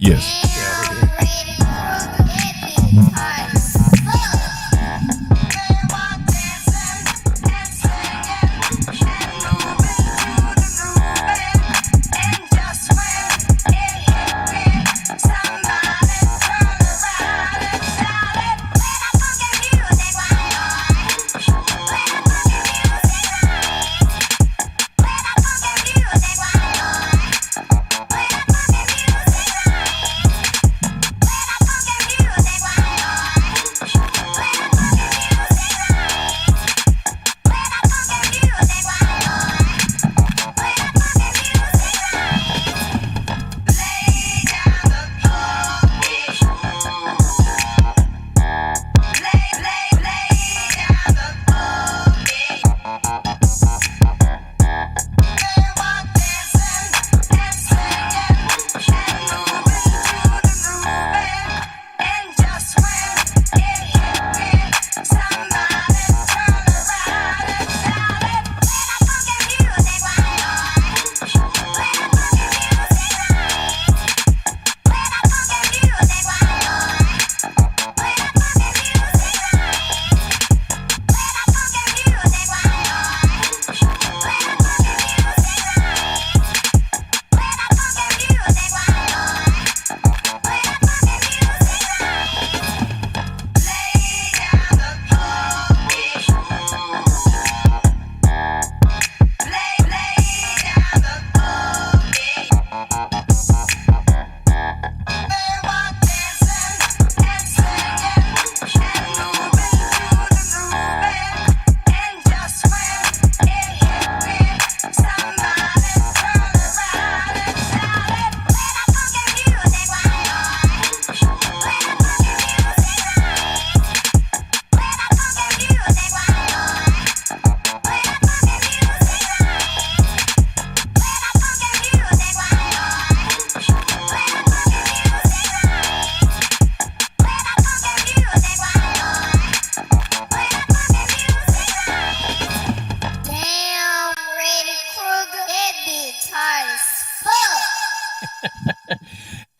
Yes.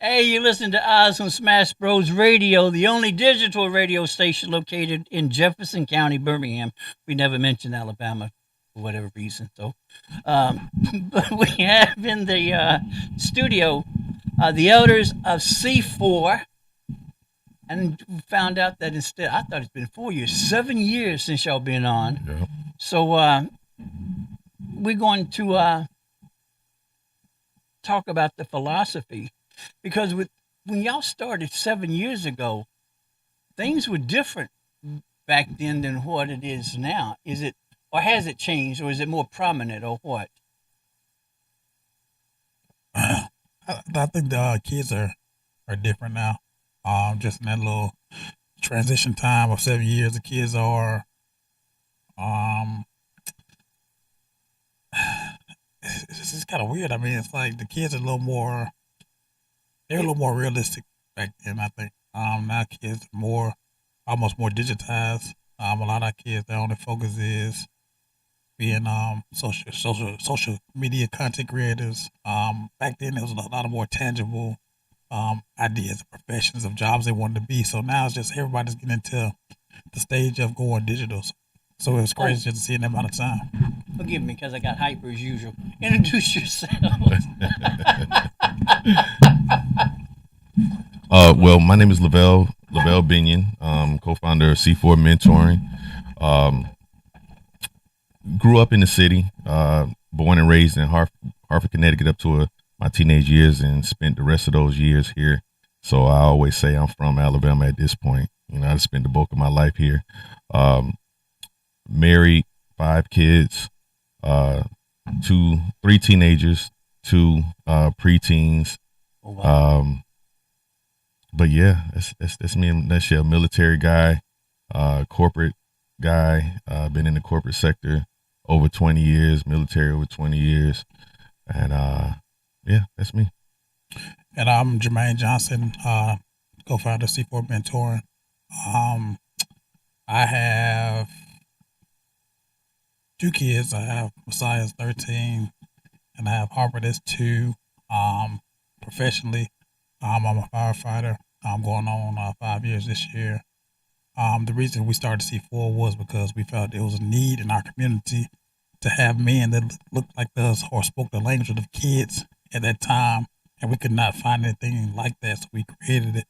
Hey, you listen to OZZz on Smash Bros. Radio, the only digital radio station located in Jefferson County, Birmingham. We never mentioned Alabama for whatever reason. So, but we have in the studio the elders of C4, and we found out that instead, I thought it's been 4 years, 7 years since y'all been on. Yeah. So we're going to talk about the philosophy, because when y'all started 7 years ago, things were different back then than what it is now. Is it, or has it changed, or is it more prominent, or what? I think the kids are different now. Just in that little transition time of 7 years, the kids are um it's just kind of weird. I mean, it's like the kids are a little more, they're a little more realistic back then. I think now kids are more, almost more digitized. A lot of kids, their only focus is being social media content creators. Back then there was a lot of more tangible ideas of professions of jobs they wanted to be. So now it's just everybody's getting into the stage of going digital. So it's crazy just to see them out of time. Forgive me because I got hyper as usual. Introduce yourself. Well, my name is Lavelle Binion, co-founder of C4 Mentoring. Grew up in the city, born and raised in Hartford, Connecticut, up to my teenage years, and spent the rest of those years here. So I always say I'm from Alabama at this point. You know, I spent the bulk of my life here. Married, 5 kids, 3 teenagers, 2 preteens. Oh, wow. But yeah, that's me in a nutshell. Military guy, corporate guy. Been in the corporate sector over 20 years, military over 20 years, and yeah, that's me. And I'm Jermaine Johnson, co-founder of C4 Mentoring. I have 2 kids. I have Messiah's 13, and I have Harper that's 2. Professionally, I'm a firefighter. I'm going on 5 years this year. The reason we started C4 was because we felt there was a need in our community to have men that looked like us or spoke the language of the kids at that time, and we could not find anything like that, so we created it.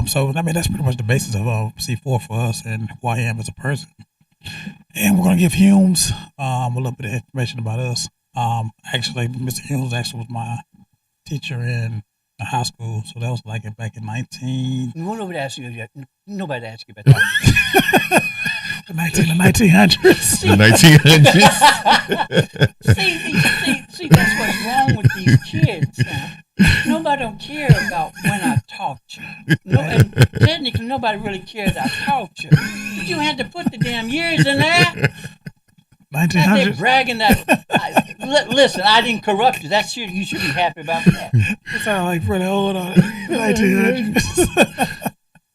So I mean that's pretty much the basis of C4 for us and who I am as a person. And we're gonna give Humes a little bit of information about us. Actually, Mr. Humes actually was my teacher in high school, so that was like back in 19. Nobody asked you yet. Nobody asked you about that. The 1900s. The 1900s. see, that's what's wrong with these kids now. Nobody don't care about when I taught you. No, and technically, nobody really cares I taught you. But you had to put the damn years in there. 1900s. They're bragging that. Listen, I didn't corrupt you. That's you. You should be happy about that. You sound like pretty old on 1900s.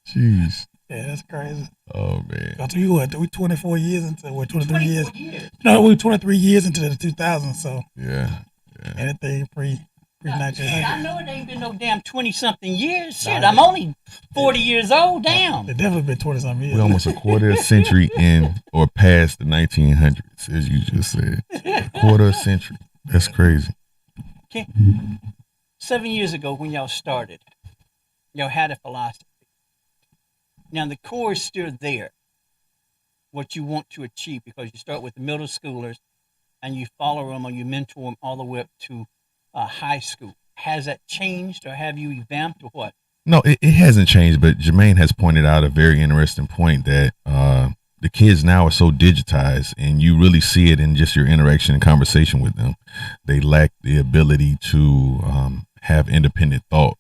Jeez. Yeah, that's crazy. Oh man. We 24 years into, we're 23 years. No, we 23 years into the 2000s, so Yeah. anything pre 1900. I know it ain't been no damn 20-something years. Shit, I'm only 40 years old. Damn. It definitely been 20-something years. We're almost a quarter century in or past the 1900s, as you just said. Quarter century. That's crazy. Okay. 7 years ago when y'all started, y'all had a philosophy. Now the core is still there, what you want to achieve, because you start with the middle schoolers and you follow them or you mentor them all the way up to high school. Has that changed or have you revamped or what? No, it hasn't changed, but Jermaine has pointed out a very interesting point that the kids now are so digitized, and you really see it in just your interaction and conversation with them. They lack the ability to have independent thought,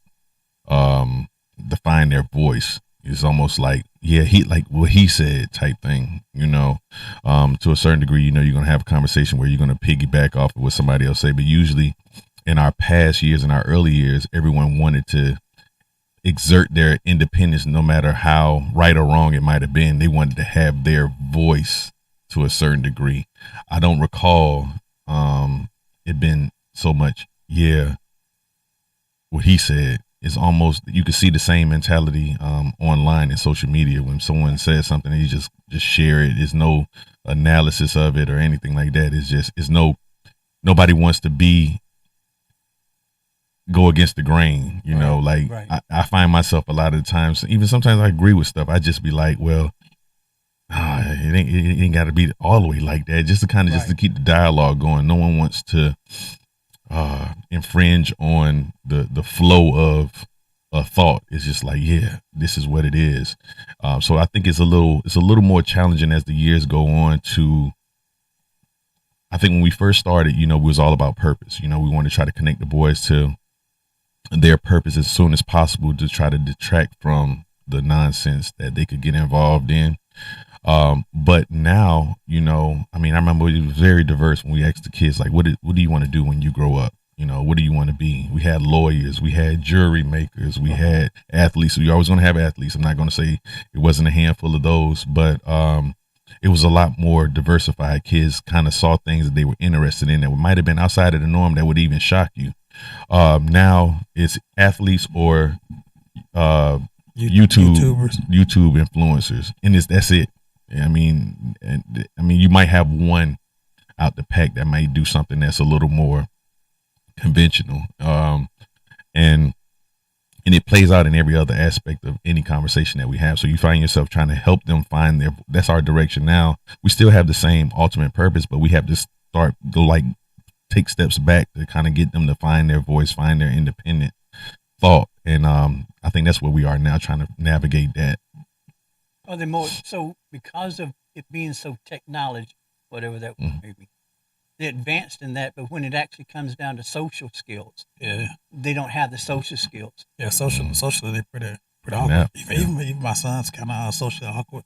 define their voice. It's almost like, yeah, he like what he said type thing, to a certain degree. You're going to have a conversation where you're going to piggyback off of what somebody else say, but usually in our past years, in our early years, everyone wanted to exert their independence, no matter how right or wrong it might have been. They wanted to have their voice to a certain degree. I don't recall it been so much, yeah, what he said. Is almost, you can see the same mentality online and social media. When someone says something, you just share it. There's no analysis of it or anything like that. Nobody wants to go against the grain, Right. I find myself a lot of the times, even sometimes I agree with stuff. I just be like, well, it ain't got to be all the way like that. Just to kind of just to keep the dialogue going. No one wants to infringe on the flow of a thought. It's just like, yeah, this is what it is. So I think it's a little more challenging as the years go on. I think when we first started, it was all about purpose. We want to try to connect the boys to their purpose as soon as possible to try to detract from the nonsense that they could get involved in. But now, I remember it was very diverse when we asked the kids, like, what do you want to do when you grow up? What do you want to be? We had lawyers, we had jury makers, we had athletes. So you're always going to have athletes. I'm not going to say it wasn't a handful of those, but it was a lot more diversified. Kids kind of saw things that they were interested in that might have been outside of the norm that would even shock you. Now it's athletes or YouTube influencers, and that's it. You might have one out the pack that might do something that's a little more conventional, and it plays out in every other aspect of any conversation that we have. So you find yourself trying to help them find that's our direction now. We still have the same ultimate purpose, but we have to take steps back to kind of get them to find their voice, find their independent thought. And I think that's where we are now, trying to navigate that. Are they more so because of it being so technology, whatever that may be? They're advanced in that, but when it actually comes down to social skills, they don't have the social skills. Yeah, socially they're pretty awkward. Even my son's kind of socially awkward.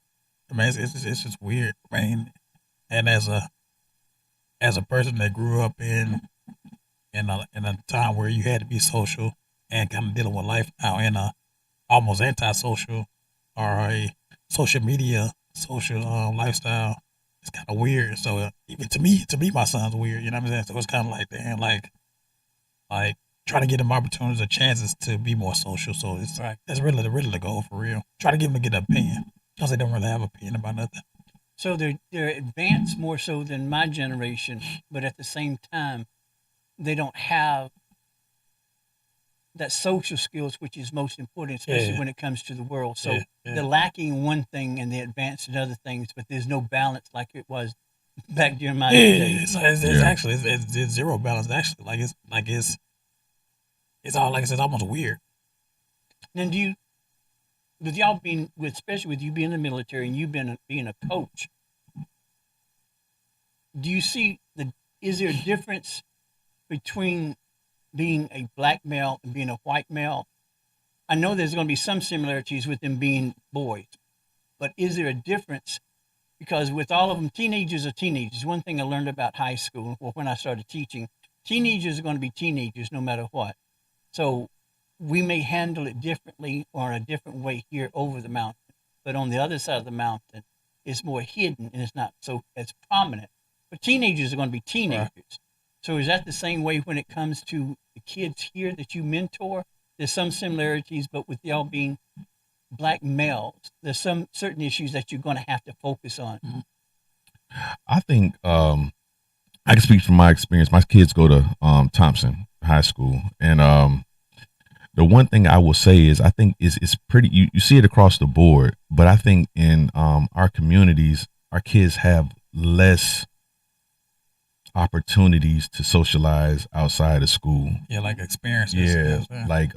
I mean, it's just weird. I mean, and as a person that grew up in a time where you had to be social and kind of dealing with life now in a almost antisocial or a social media lifestyle, it's kind of weird. So even to me, my son's weird. You know what I'm saying? So it's kind of like, damn, like try to get them opportunities or chances to be more social. So that's really the goal for real. Try to get them to get an opinion because they don't really have an opinion about nothing. So they're advanced more so than my generation, but at the same time, they don't have that social skills, which is most important, especially when it comes to the world. So they're lacking one thing and they're advanced in other things, but there's no balance like it was back during my days. It's actually it's zero balance. Actually, it's all like I said, almost weird. Then with y'all being especially with you being in the military and you being a coach, do you see is there a difference between being a black male and being a white male? I know there's going to be some similarities with them being boys, but is there a difference? Because with all of them, teenagers are teenagers. One thing I learned about high school, or when I started teaching, teenagers are going to be teenagers no matter what. So we may handle it differently or in a different way here over the mountain, but on the other side of the mountain, it's more hidden and it's not so as prominent. But teenagers are going to be teenagers. Right. So is that the same way when it comes to the kids here that you mentor? There's some similarities, but with y'all being black males, there's some certain issues that you're going to have to focus on. I think I can speak from my experience. My kids go to Thompson High School, and the one thing I will say is I think it's pretty. You see it across the board, but I think in our communities, our kids have less opportunities to socialize outside of school. Yeah, like experiences. Yeah, like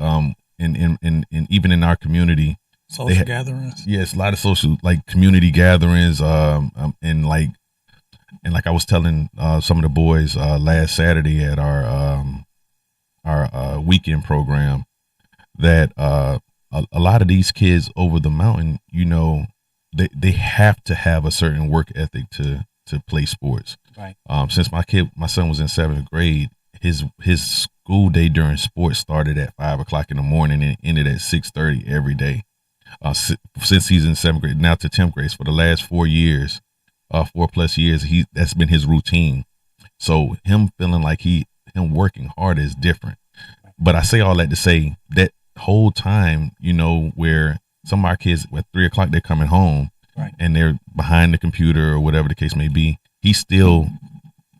in even in our community, social gatherings. Yes, a lot of social like community gatherings. And like I was telling some of the boys last Saturday at our weekend program that a lot of these kids over the mountain, you know, they have to have a certain work ethic to play sports. Right. Since my son was in 7th grade, his school day during sports started at 5 o'clock in the morning and ended at 6:30 every day. Since he's in 7th grade, now to 10th grade, for the last 4 years, 4+ years, that's been his routine. So him feeling like him working hard is different. But I say all that to say that whole time, you know, where some of our kids at 3 o'clock, they're coming home, right, and they're behind the computer or whatever the case may be. He's still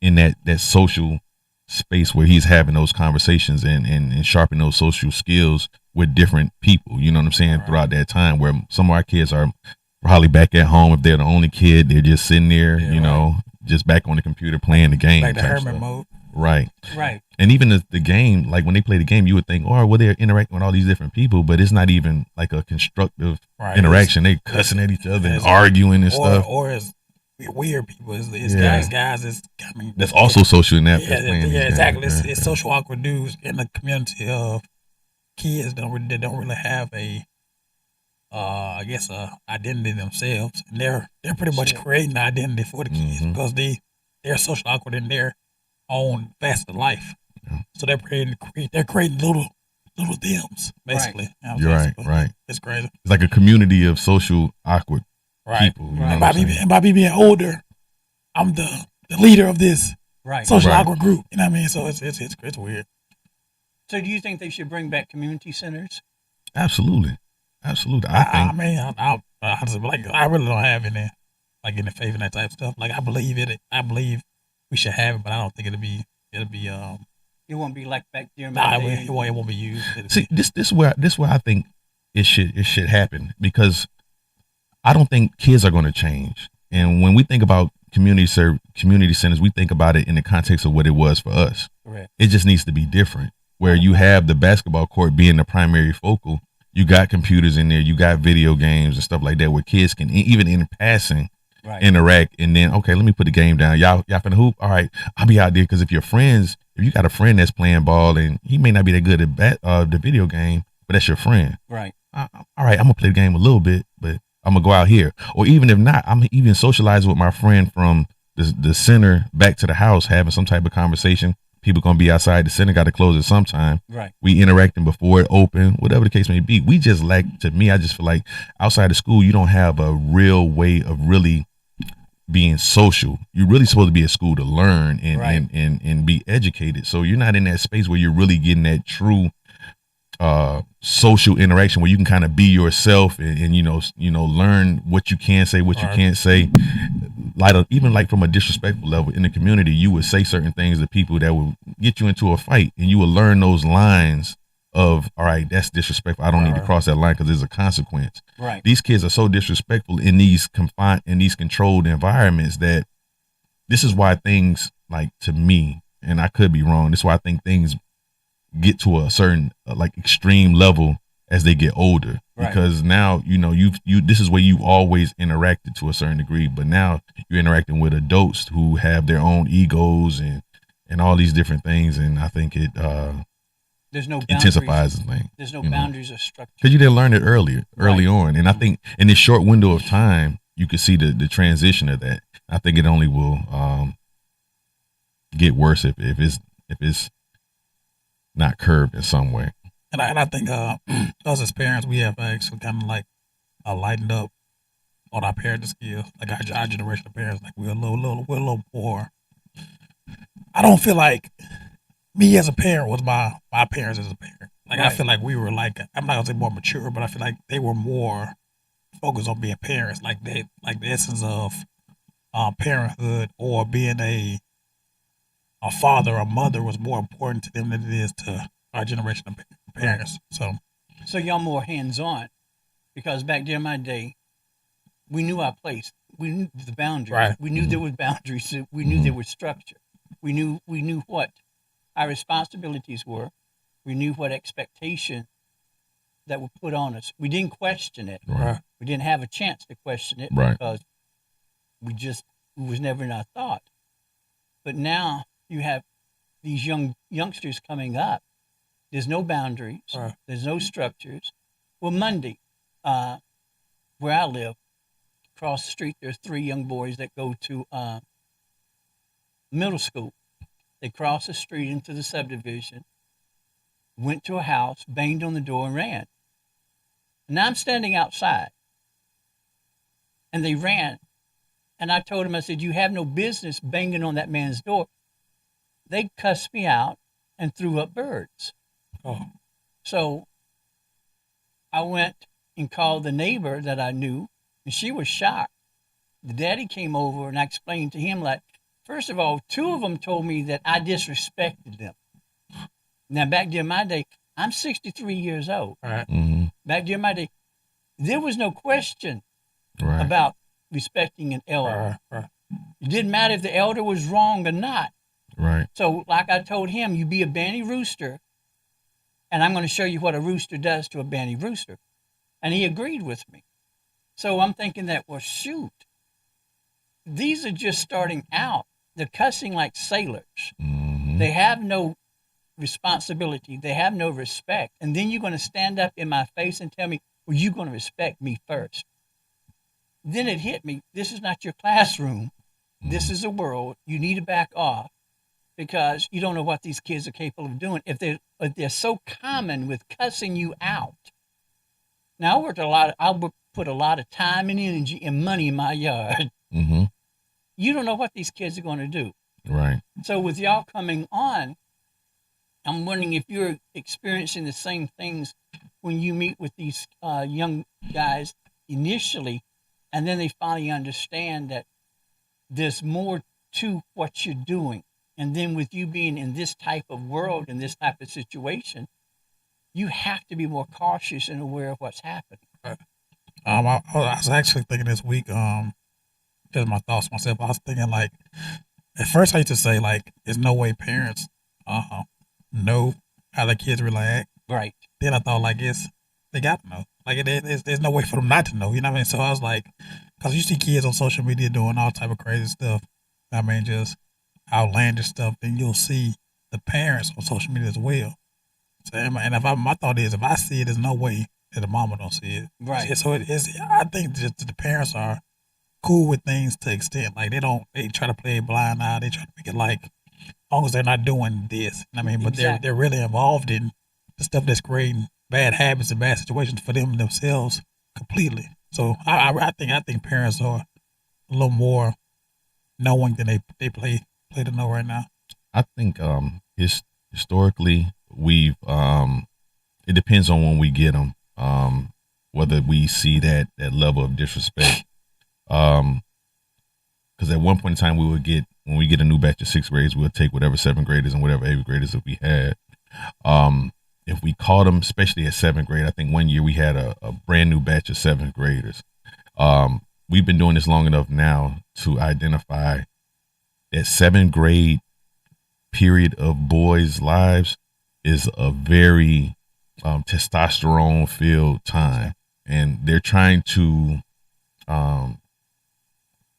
in that social space where he's having those conversations and sharpening those social skills with different people, you know what I'm saying, right, throughout that time, where some of our kids are probably back at home. If they're the only kid, they're just sitting there, you know, just back on the computer playing the game. Like the hermit mode. Right. Right. And even the game, like when they play the game, you would think, oh, well, they're interacting with all these different people, but it's not even like a constructive interaction. They cussing at each other and arguing and stuff. Or it's weird people. It's guys. It's, I mean, that's also social in that. Yeah, exactly. It's social awkward dudes in the community of kids that don't really have a, I guess, identity themselves. And they're pretty much creating an identity for the kids because they're social awkward in their own facet of life. Yeah. So they're creating little thems, basically. Right. You're right, right. It's crazy. It's like a community of social awkward people. You know and by me being older, I'm the leader of this social awkward group. You know what I mean? So it's weird. So do you think they should bring back community centers? Absolutely. I think. I mean, I really don't have any faith in that type of stuff. Like I believe it. I believe we should have it, but I don't think it'll be. It won't be like back there. It won't be used. See, this where I think it should happen, because I don't think kids are going to change. And when we think about community centers, we think about it in the context of what it was for us. Correct. It just needs to be different, where you have the basketball court being the primary focal. You got computers in there, you got video games and stuff like that, where kids can even in passing interact, and then, okay, let me put the game down. Y'all finna hoop? All right, I'll be out there. Because if you got a friend that's playing ball and he may not be that good at the video game, but that's your friend. Right. All right, I'm gonna play the game a little bit, but I'm gonna go out here. Or even if not, I'm even socializing with my friend from the center back to the house, having some type of conversation. People gonna be outside the center, got to close it sometime. Right. We interacting before it open, whatever the case may be. We just I just feel like outside of school, you don't have a real way of really being social. You're really supposed to be at school to learn and Right. and be educated. So you're not in that space where you're really getting that true social interaction where you can kind of be yourself and learn what you can say, what you Right. can't say. Even like from a disrespectful level in the community, you would say certain things to people that would get you into a fight, and you will learn those lines of, all right, that's disrespectful. I don't need to Right. cross that line because there's a consequence. Right. These kids are so disrespectful in these controlled environments that this is why things, like, to me, and I could be wrong, this is why I think things get to a certain like extreme level as they get older. Right. Because now you this is where you've always interacted to a certain degree, but now you're interacting with adults who have their own egos and all these different things, and I think it There's no boundaries. intensifies the thing. There's no you know. boundaries or structure. Because you didn't learn it early Right. on, and I think in this short window of time you could see the transition of that. I think it only will get worse if it's not curbed in some way. And I think us as parents, we have actually kind of like lightened up on our parenting skills. Like our generation of parents, like we're a little more. I don't feel like me as a parent was my parents as a parent. Like I Right. feel like we were like, I'm not gonna say more mature, but I feel like they were more focused on being parents. Like the essence of parenthood or being a father or mother was more important to them than it is to our generation of parents. So So y'all more hands on, because back there in my day, we knew our place. We knew the boundaries. Right. We knew there was boundaries. We knew there was structure. We knew what our responsibilities were. We knew what expectation that were put on us. We didn't question it. Right. We didn't have a chance to question it Right. because it was never in our thought. But now you have these youngsters coming up. There's no boundaries. Right. There's no structures. Well, Monday, where I live, across the street, there's 3 young boys that go to middle school. They crossed the street into the subdivision, went to a house, banged on the door, and ran. And now I'm standing outside, and they ran. And I told them, I said, you have no business banging on that man's door. They cussed me out and threw up birds. oh, So I went and called the neighbor that I knew, and she was shocked. The daddy came over, and I explained to him, like, first of all, 2 of them told me that I disrespected them. Now, back during my day, I'm 63 years old. all right. Mm-hmm. Back during my day, there was no question Right. about respecting an elder. Right. It didn't matter if the elder was wrong or not. Right. So, like I told him, you be a banty rooster, and I'm going to show you what a rooster does to a banty rooster. And he agreed with me. So I'm thinking that, well, shoot, these are just starting out. They're cussing like sailors. Mm-hmm. They have no responsibility. They have no respect. And then you're going to stand up in my face and tell me, well, you're going to respect me first. Then it hit me. This is not your classroom. This is a world. You need to back off because you don't know what these kids are capable of doing. If they're so common with cussing you out. Now I put a lot of time and energy and money in my yard. Mm-hmm. You don't know what these kids are going to do. Right. So with y'all coming on, I'm wondering if you're experiencing the same things when you meet with these young guys initially, and then they finally understand that there's more to what you're doing. And then with you being in this type of world, in this type of situation, you have to be more cautious and aware of what's happening. I was actually thinking this week, just my thoughts myself. I was thinking like, at first I used to say like, there's no way parents know how their kids really act. Right. Then I thought like, they got to know. Like there's no way for them not to know. You know what I mean? So I was like, because you see kids on social media doing all type of crazy stuff. I mean, just outlandish stuff. Then you'll see the parents on social media as well. So, and my thought is, if I see it, there's no way that the mama don't see it. Right. So it is. I think just the parents are cool with things to extent. Like they try to play a blind eye. They try to make it like, as long as they're not doing this. I mean, but Exactly. they're really involved in the stuff that's creating bad habits and bad situations for them themselves completely. So I think parents are a little more knowing that they play to know right now? I think historically we've it depends on when we get them, whether we see that level of disrespect. Um, because at one point in time we would get when we get a new batch of sixth graders, we'll take whatever seventh graders and whatever eighth graders that we had. If we caught them, especially at seventh grade, I think one year we had a brand new batch of seventh graders. We've been doing this long enough now to identify that seventh grade period of boys' lives is a very testosterone filled time, and they're trying to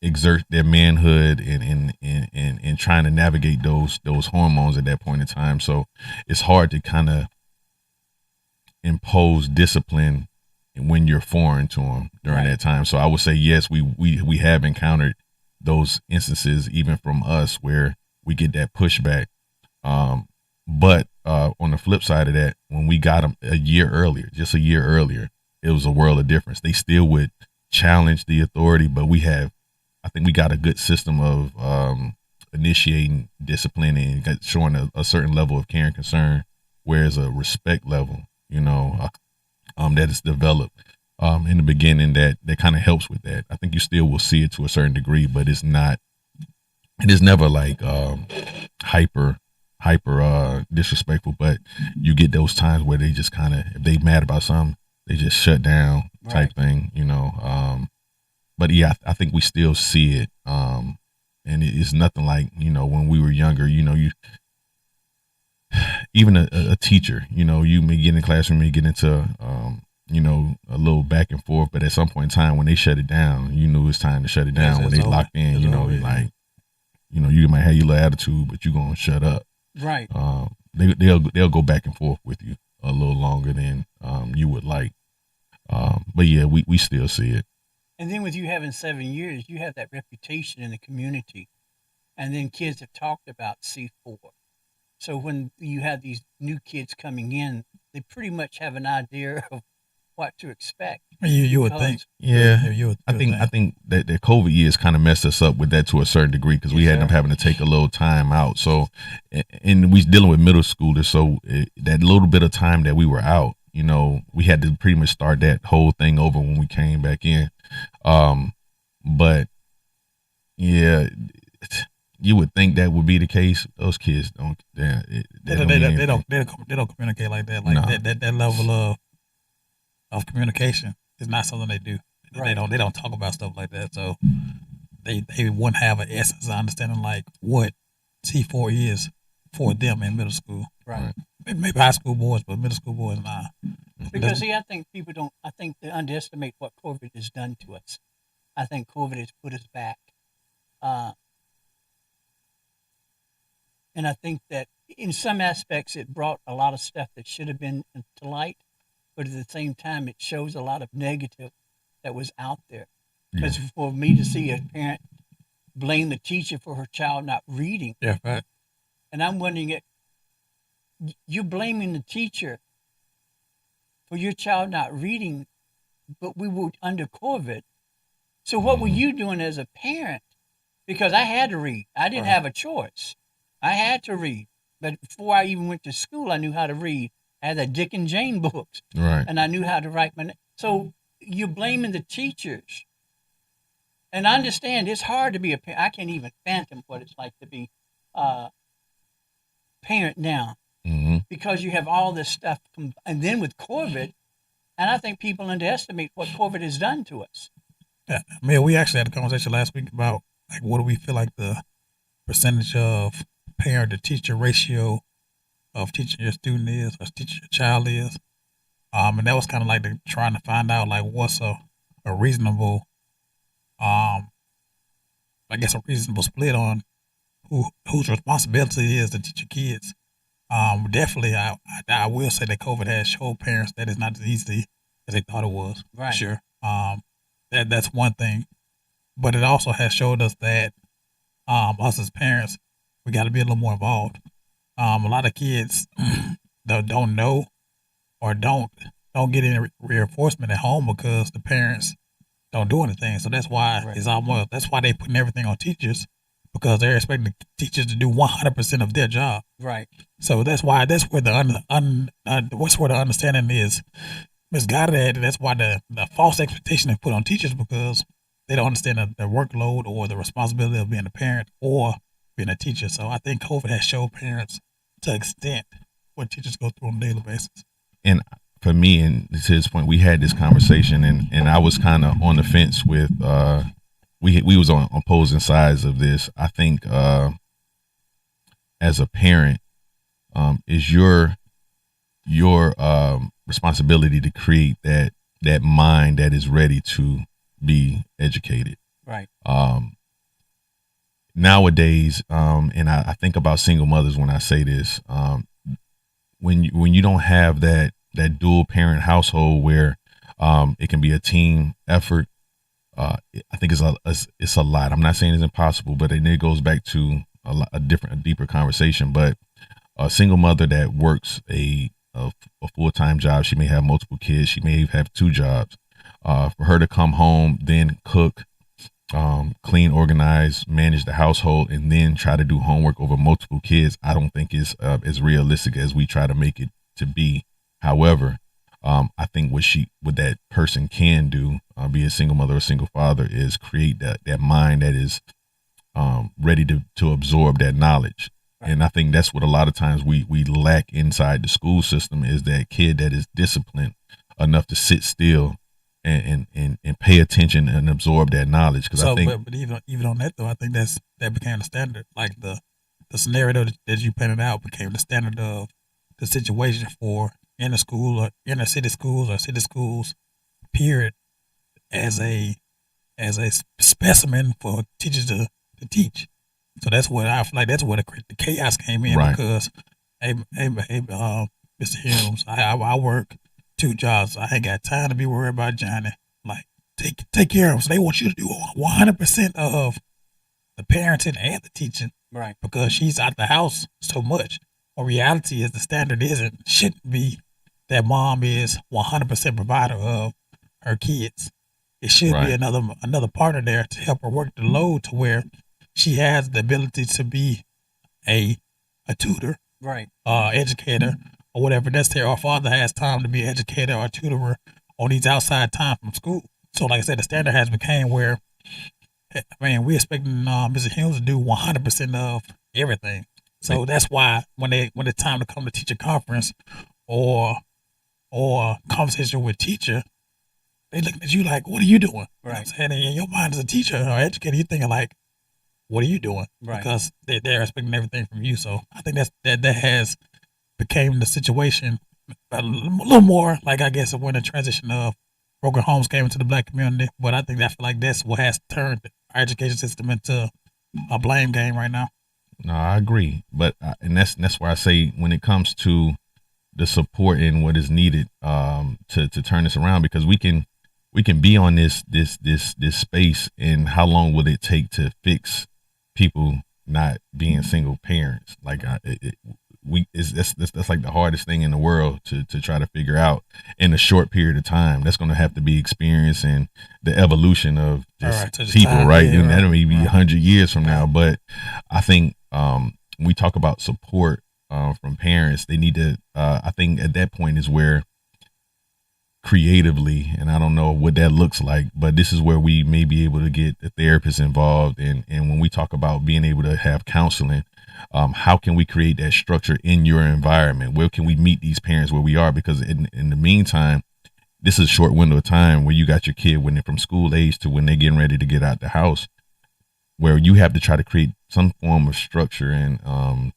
exert their manhood and trying to navigate those hormones at that point in time. So it's hard to kind of impose discipline when you're foreign to them during that time. So I would say yes, we have encountered those instances even from us where we get that pushback. But on the flip side of that, when we got them just a year earlier, it was a world of difference. They still would challenge the authority, but I think we got a good system of initiating discipline and showing a certain level of care and concern, whereas a respect level, that is developed in the beginning that kind of helps with that. I think you still will see it to a certain degree, but it is never like hyper disrespectful, but you get those times where they just kind of, if they mad about something, they just shut down type thing, but yeah, I think we still see it. And it's nothing like, when we were younger, you even a teacher, you may get in the classroom, may get into, a little back and forth, but at some point in time when they shut it down, you knew it was time to shut it down. When they locked in, like, you might have your little attitude, but you're going to shut up. Right. They'll go back and forth with you a little longer than you would like. But yeah, we still see it. And then with you having 7 years, you have that reputation in the community. And then kids have talked about C4. So when you have these new kids coming in, they pretty much have an idea of what to expect. You would think. Yeah. You would I think that the COVID years kind of messed us up with that to a certain degree because we ended up having to take a little time out. So, and we was dealing with middle schoolers. So that little bit of time that we were out, we had to pretty much start that whole thing over when we came back in. But yeah, you would think that would be the case. Those kids don't. They don't communicate like that. Like that level of communication is not something they do. Right. They don't talk about stuff like that. So they wouldn't have an essence of understanding like what C4 is for them in middle school. Right. Maybe high school boys, but middle school boys not. Because I think I think they underestimate what COVID has done to us. I think COVID has put us back. And I think that in some aspects it brought a lot of stuff that should have been to light, but at the same time it shows a lot of negative that was out there. Because for me to see a parent blame the teacher for her child not reading, right. And I'm wondering, you're blaming the teacher for your child not reading, but we were under COVID. So what were you doing as a parent? Because I had to read. I didn't have a choice. I had to read. But before I even went to school, I knew how to read. I had the Dick and Jane books. Right. And I knew how to write my name. So you're blaming the teachers. And I understand it's hard to be a parent. I can't even fathom what it's like to be a parent now. Mm-hmm. Because you have all this stuff. And then with COVID, and I think people underestimate what COVID has done to us. Yeah, I mean, we actually had a conversation last week about like what do we feel like the percentage of parent to teacher ratio of teaching your student is or teaching your child is, and that was kind of like trying to find out like what's a reasonable, I guess a reasonable split on whose responsibility it is to teach your kids. Definitely, I will say that COVID has showed parents that it's not as easy as they thought it was. Right. Sure. That's one thing, but it also has showed us that us as parents, we got to be a little more involved. A lot of kids don't know or don't get any reinforcement at home because the parents don't do anything. So that's why that's why they putting everything on teachers because they're expecting the teachers to do 100% of their job. Right. So that's where the what's where the understanding is misguided at. And that's why the false expectation is put on teachers, because they don't understand the workload or the responsibility of being a parent or being a teacher. So I think COVID has showed parents to extent what teachers go through on a daily basis. And for me, and to his point, we had this conversation, and I was kind of on the fence with. We was on opposing sides of this. I think as a parent, is your responsibility to create that mind that is ready to be educated. Right. Nowadays, and I think about single mothers when I say this. When you don't have that dual parent household where it can be a team effort, I think it's a lot. I'm not saying it's impossible, but it goes back to a deeper conversation. But a single mother that works a full-time job, she may have multiple kids, she may have 2 jobs. For her to come home, then cook, clean, organize, manage the household, and then try to do homework over multiple kids, I don't think is as realistic as we try to make it to be. However, I think what that person can do, be a single mother or single father, is create that mind that is ready to absorb that knowledge. Right. And I think that's what a lot of times we lack inside the school system, is that kid that is disciplined enough to sit still and pay attention and absorb that knowledge. Because I think, but even on that though, I think that became the standard. Like the scenario that you painted out became the standard of the situation for inner school or inner city schools or city schools, period, as a specimen for teachers to teach. So that's what I feel like. That's where the chaos came in. Right. Because hey, Mr. Helms, I work 2 jobs. I ain't got time to be worried about Johnny. Like, take care of them. So they want you to do 100% of the parenting and the teaching, right? Because she's out the house so much. Well, reality is the standard shouldn't be that mom is 100% provider of her kids. It should be another partner there to help her work the load to where she has the ability to be a tutor, right? Educator or whatever that's there. Our father has time to be an educator or tutor on these outside time from school. So like I said, the standard has became where, I mean, we're expecting Mr. Hughes to do 100% of everything. So that's why when it's time to come to teacher conference or conversation with teacher, they looking at you like, what are you doing? Right. You know what I'm saying? And in your mind as a teacher or educator, you're thinking like, what are you doing? Right. Because they're expecting everything from you. So I think that has became the situation a little more like, I guess, when the transition of broken homes came into the Black community. But I think that's what has turned our education system into a blame game right now. No, I agree. But and that's why I say when it comes to the support and what is needed to turn this around, because we can be on this space, and how long will it take to fix people not being single parents? Like that's like the hardest thing in the world to try to figure out in a short period of time. That's going to have to be experience and the evolution of just people, time, right? And that'll maybe be 100 years from now. But I think when we talk about support from parents, they need to. I think at that point is where creatively, and I don't know what that looks like, but this is where we may be able to get the therapist involved. And when we talk about being able to have counseling, how can we create that structure in your environment? Where can we meet these parents where we are? Because in the meantime, this is a short window of time where you got your kid when they're from school age to when they're getting ready to get out the house, where you have to try to create some form of structure and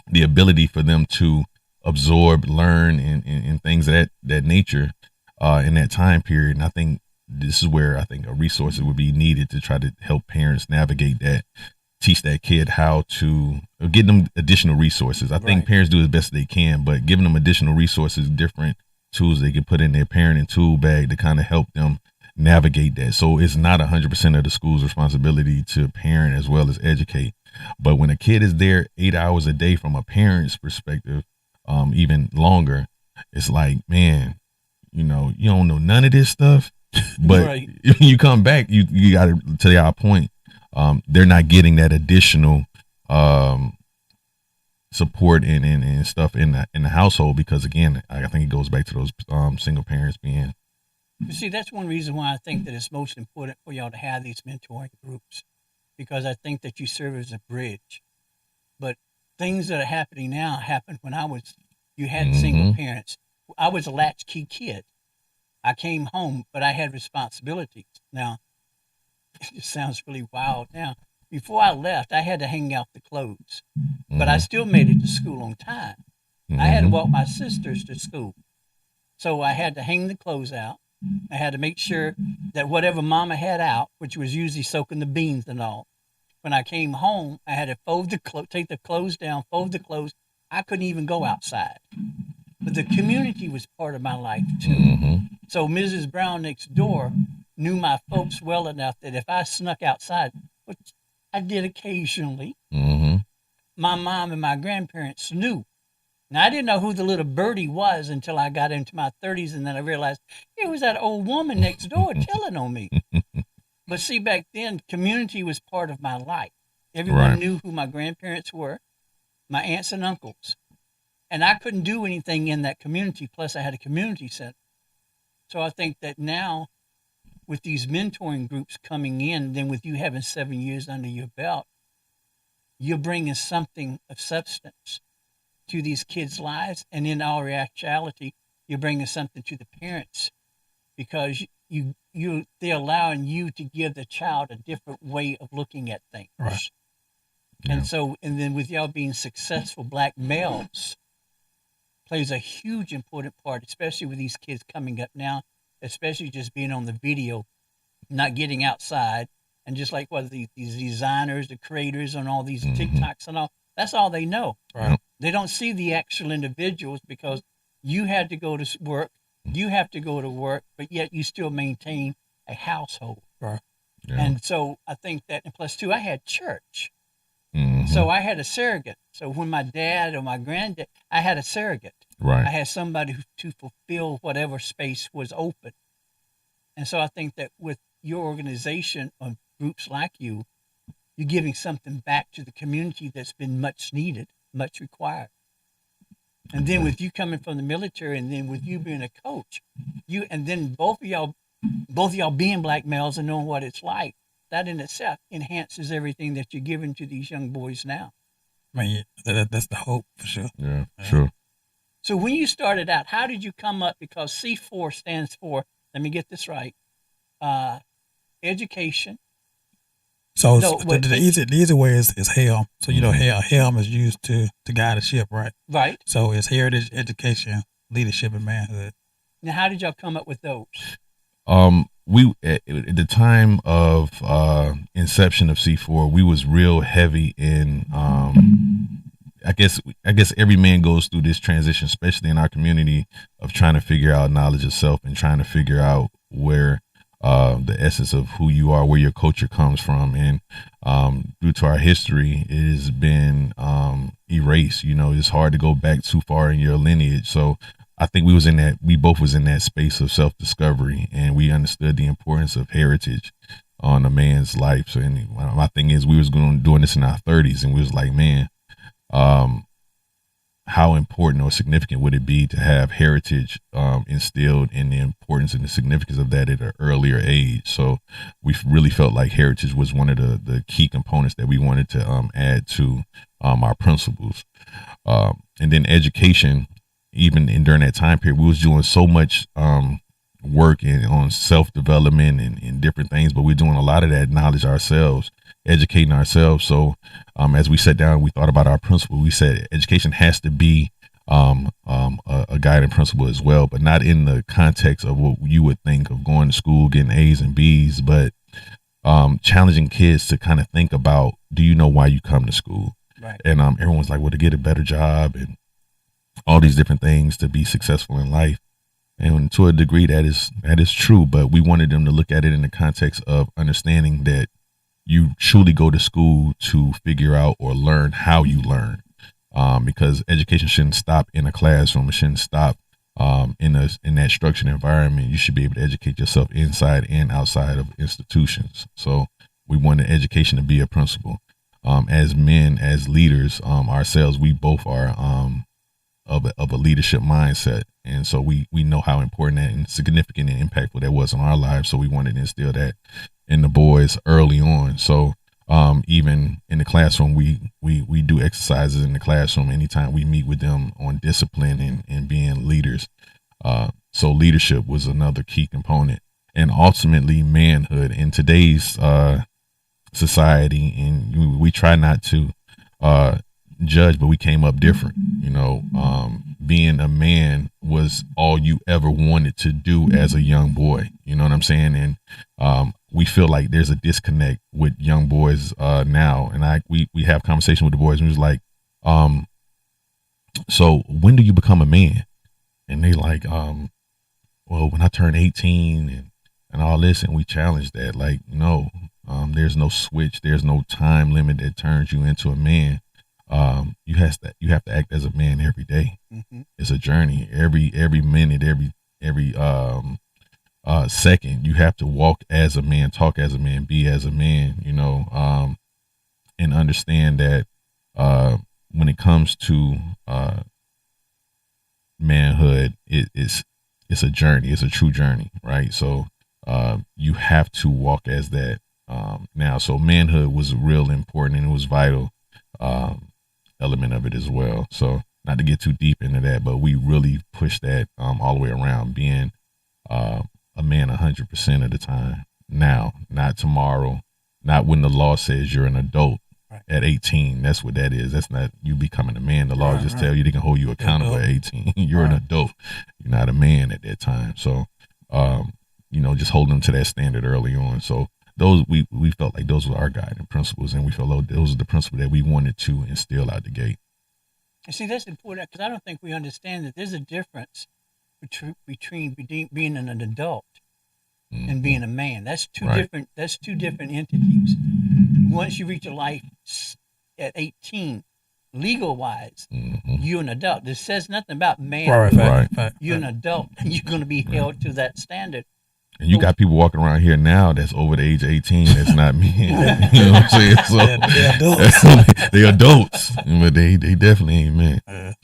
the ability for them to absorb, learn, and things of that nature in that time period. And I think this is where I think resources would be needed to try to help parents navigate that, teach that kid how to get them additional resources. I think parents do as best they can, but giving them additional resources, different tools they can put in their parenting tool bag to kind of help them navigate that. So it's not 100% of the school's responsibility to parent as well as educate. But when a kid is there 8 hours a day from a parent's perspective, even longer, it's like, man, you don't know none of this stuff. But you come back, you got to our point. they're not getting that additional support and stuff in the household, because again, I think it goes back to those single parents being. You see, that's one reason why I think that it's most important for y'all to have these mentoring groups, because I think that you serve as a bridge. But things that are happening now happened when you had single parents. I was a latchkey kid. I came home, but I had responsibilities. Now, it just sounds really wild now. Before I left, I had to hang out the clothes, but I still made it to school on time. I had to walk my sisters to school. So I had to hang the clothes out. I had to make sure that whatever mama had out, which was usually soaking the beans and all, when I came home, I had to take the clothes down, fold the clothes. I couldn't even go outside. But the community was part of my life too. So Mrs. Brown next door knew my folks well enough that if I snuck outside, which I did occasionally, my mom and my grandparents knew. Now, I didn't know who the little birdie was until I got into my 30s, and then I realized it was that old woman next door telling on me. But see, back then, community was part of my life. Everyone knew who my grandparents were, my aunts and uncles. And I couldn't do anything in that community, plus I had a community center. So I think that now, with these mentoring groups coming in, then with you having 7 years under your belt, you're bringing something of substance to these kids' lives. And in all actuality, you're bringing something to the parents, because they're allowing you to give the child a different way of looking at things. Right. And then with y'all being successful black males, plays a huge important part, especially with these kids coming up now, especially just being on the video, not getting outside. And just like what these designers, the creators on all these TikToks and all, that's all they know. Right. They don't see the actual individuals, because you had to go to work, you have to go to work, but yet you still maintain a household. Right. Yeah. And so I think that, and plus too, I had church. So I had a surrogate. So when my dad or my granddad, I had a surrogate. Right. I had somebody to fulfill whatever space was open. And so I think that with your organization or groups like you, you're giving something back to the community that's been much needed, much required. And then with you coming from the military, and then with you being a coach, and then both of y'all being black males and knowing what it's like, that in itself enhances everything that you're giving to these young boys now. I mean, that's the hope for sure. Yeah, sure. So when you started out, how did you come up? Because C4 stands for, let me get this right, education. So the easy way is helm. So you know, helm is used to guide a ship, right? Right. So it's heritage, education, leadership, and manhood. Now, how did y'all come up with those? We at the time of inception of C4, we was real heavy in I guess every man goes through this transition, especially in our community, of trying to figure out knowledge of self and trying to figure out where the essence of who you are, where your culture comes from. And due to our history, it has been erased. You know, it's hard to go back too far in your lineage. So I think we both was in that space of self-discovery, and we understood the importance of heritage on a man's life. So my thing is, we was doing this in our 30s, and we was like, man, how important or significant would it be to have heritage instilled, in the importance and the significance of that at an earlier age? So we really felt like heritage was one of the key components that we wanted to add to our principles. And then education, even during that time period, we was doing so much work on self-development and different things, but we're doing a lot of that knowledge ourselves, educating ourselves. So as we sat down, we thought about our principle. We said education has to be a guiding principle as well, but not in the context of what you would think of going to school, getting A's and B's, but challenging kids to kind of think about, do you know why you come to school? Right. And everyone's like, well, to get a better job and all these different things to be successful in life. And to a degree, that is true, but we wanted them to look at it in the context of understanding that you truly go to school to figure out or learn how you learn, because education shouldn't stop in a classroom. It shouldn't stop in that structured environment. You should be able to educate yourself inside and outside of institutions. So we wanted education to be a principle. As men, as leaders, ourselves, we both are of a leadership mindset, and so we know how important that and significant and impactful that was in our lives. So we wanted to instill that in the boys early on. So even in the classroom, we do exercises in the classroom anytime we meet with them on discipline and being leaders. So leadership was another key component, and ultimately manhood in today's society. And we try not to judge, but we came up different. Being a man was all you ever wanted to do as a young boy. You know what I'm saying? And we feel like there's a disconnect with young boys now. And we have conversation with the boys, and we was like, so when do you become a man? And they like, well, when I turn 18 and all this, and we challenge that, like, no, there's no switch, there's no time limit that turns you into a man. You have to act as a man every day. Mm-hmm. It's a journey. Every minute, every second, you have to walk as a man, talk as a man, be as a man. And understand that when it comes to manhood, it's a journey. It's a true journey, right? So you have to walk as that now. So manhood was real important, and it was vital. Element of it as well. So not to get too deep into that, but we really push that all the way around, being a man 100% of the time. Now, not tomorrow, not when the law says you're an adult at 18. That's what that is. That's not you becoming a man. The law just tell you they can hold you accountable at 18. You're an adult. You're not a man at that time. So, just holding them to that standard early on. So those we felt like those were our guiding principles, and we felt like those are the principles that we wanted to instill out the gate. You see, that's important because I don't think we understand that there's a difference between being an adult and being a man. That's two different. That's two different entities. Once you reach a life at 18, legal wise, you're an adult. This says nothing about man. Right. You're an adult, and you're going to be held to that standard. And you got people walking around here now that's over the age of 18 that's not men. You know what I'm saying? So they're adults. They're adults, but they definitely ain't men.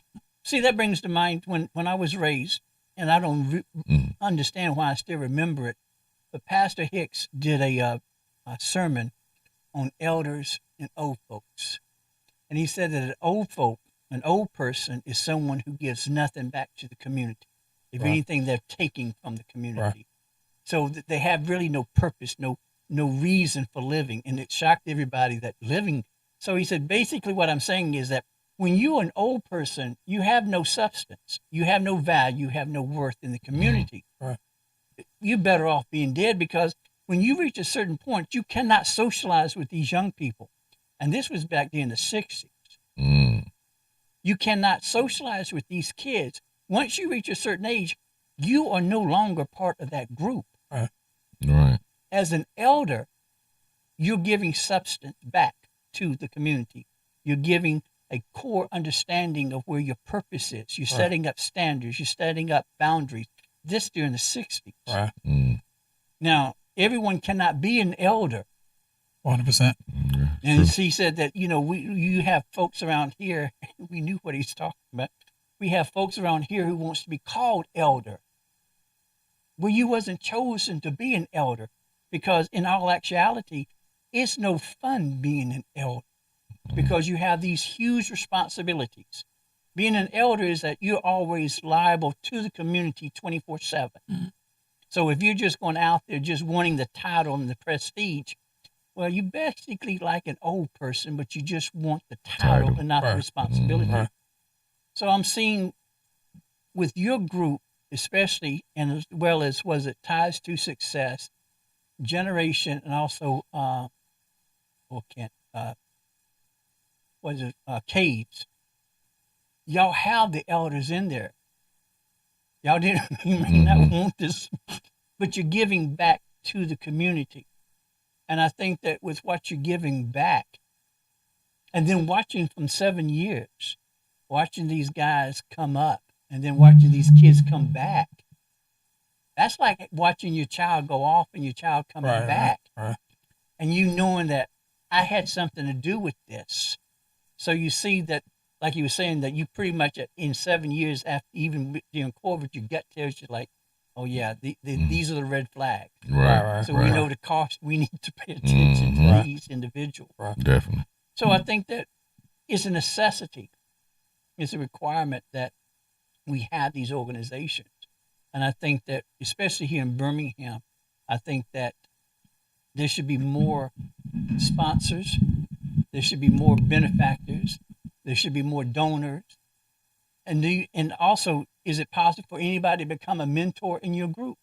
See, that brings to mind when I was raised, and I don't understand why I still remember it, but Pastor Hicks did a sermon on elders and old folks. And he said that an old person is someone who gives nothing back to the community. If anything, they're taking from the community. Right. So they have really no purpose, no reason for living. And it shocked everybody that living. So he said, basically what I'm saying is that when you're an old person, you have no substance. You have no value. You have no worth in the community. Right. You're better off being dead, because when you reach a certain point, you cannot socialize with these young people. And this was back in the 60s. You cannot socialize with these kids. Once you reach a certain age, you are no longer part of that group. Right. As an elder, you're giving substance back to the community. You're giving a core understanding of where your purpose is. You're setting up standards. You're setting up boundaries. This during the 60s. Right. Now, everyone cannot be an elder. 100%. And he said that, you have folks around here, we knew what he's talking about. We have folks around here who wants to be called elder. Well, you wasn't chosen to be an elder, because in all actuality, it's no fun being an elder, because you have these huge responsibilities. Being an elder is that you're always liable to the community 24/7. So if you're just going out there just wanting the title and the prestige, well, you're basically like an old person, but you just want the title and not the responsibility. So I'm seeing with your group, especially, and as well as Ties to Success, Generation, and also Caves. Y'all have the elders in there. Y'all you may not want this, but you're giving back to the community. And I think that with what you're giving back, and then watching from 7 years, watching these guys come up, and then watching these kids come back, that's like watching your child go off and your child coming back. and you knowing that I had something to do with this. So you see that, like you were saying, that you pretty much in 7 years after even doing COVID, your gut tells you like, oh yeah, these are the red flags. Right. So we know the cost. We need to pay attention to these individuals. Definitely. So I think that it's a necessity. It's a requirement that we have these organizations. And I think that, especially here in Birmingham, I think that there should be more sponsors. There should be more benefactors. There should be more donors. And also, is it possible for anybody to become a mentor in your group?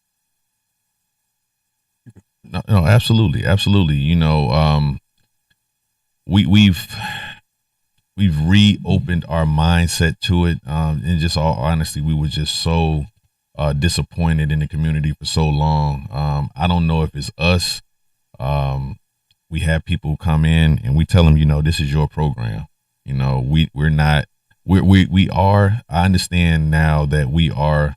No, absolutely, absolutely. You know, we've reopened our mindset to it. In just all honesty, we were just so disappointed in the community for so long. I don't know if it's us. We have people come in and we tell them, you know, this is your program. You know, we're not. We are. I understand now that we are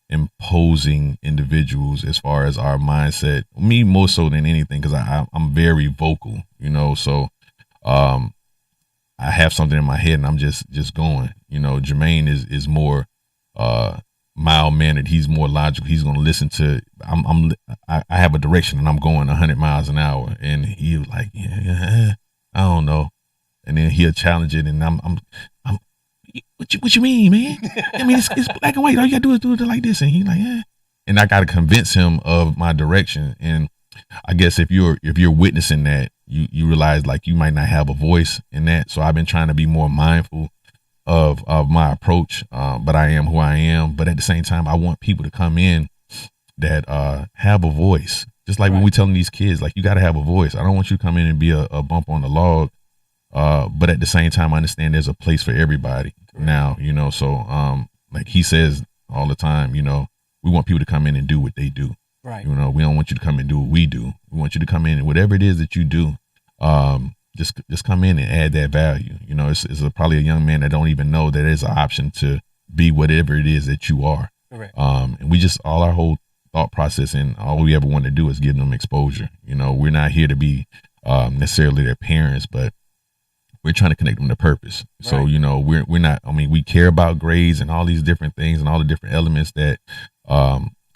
imposing individuals as far as our mindset. Me more so than anything, because I'm very vocal. You know, so I have something in my head and I'm just going. You know, Jermaine is more mild mannered. He's more logical. He's going to listen to. I have a direction and I'm going 100 miles an hour, and he was like, yeah, I don't know, and then he'll challenge it, and I'm what you mean, man? I mean, it's black and white. All you gotta do is do it like this, and he's like, yeah, and I got to convince him of my direction. And I guess if you're witnessing that, you realize like you might not have a voice in that. So I've been trying to be more mindful of my approach, but I am who I am. But at the same time, I want people to come in that have a voice. Just like when we telling these kids, like, you got to have a voice. I don't want you to come in and be a bump on the log. But at the same time, I understand there's a place for everybody now, you know. So like he says all the time, you know, we want people to come in and do what they do. Right. You know, we don't want you to come and do what we do. We want you to come in and whatever it is that you do, just come in and add that value. You know, it's probably a young man that don't even know that there's an option to be whatever it is that you are. Correct. And we just, all our whole thought process and all we ever want to do is give them exposure. You know, we're not here to be necessarily their parents, but we're trying to connect them to purpose. Right. So, you know, we're not, I mean, we care about grades and all these different things and all the different elements that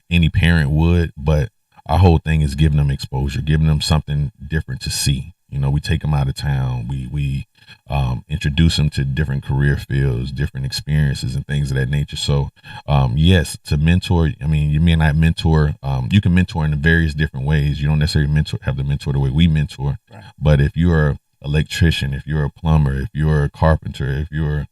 any parent would, but our whole thing is giving them exposure, giving them something different to see. You know, we take them out of town. We introduce them to different career fields, different experiences and things of that nature. So, yes, to mentor, I mean, you may not mentor, you can mentor in various different ways. You don't necessarily have to mentor the way we mentor, right. But if you're an electrician, if you're a plumber, if you're a carpenter, if you're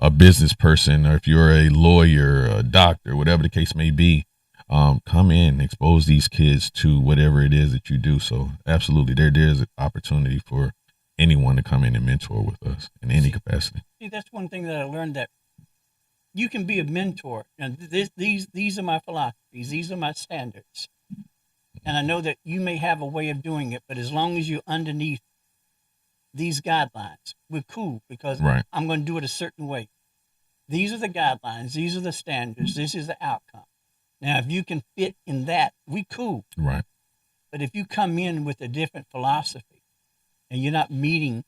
a business person, or if you're a lawyer, a doctor, whatever the case may be, come in, expose these kids to whatever it is that you do. So absolutely, there's an opportunity for anyone to come in and mentor with us in any capacity. See, that's one thing that I learned, that you can be a mentor. And these are my philosophies. These are my standards. And I know that you may have a way of doing it, but as long as you're underneath these guidelines, we're cool, because right. I'm going to do it a certain way. These are the guidelines. These are the standards. This is the outcome. Now, if you can fit in that, we cool. Right. But if you come in with a different philosophy and you're not meeting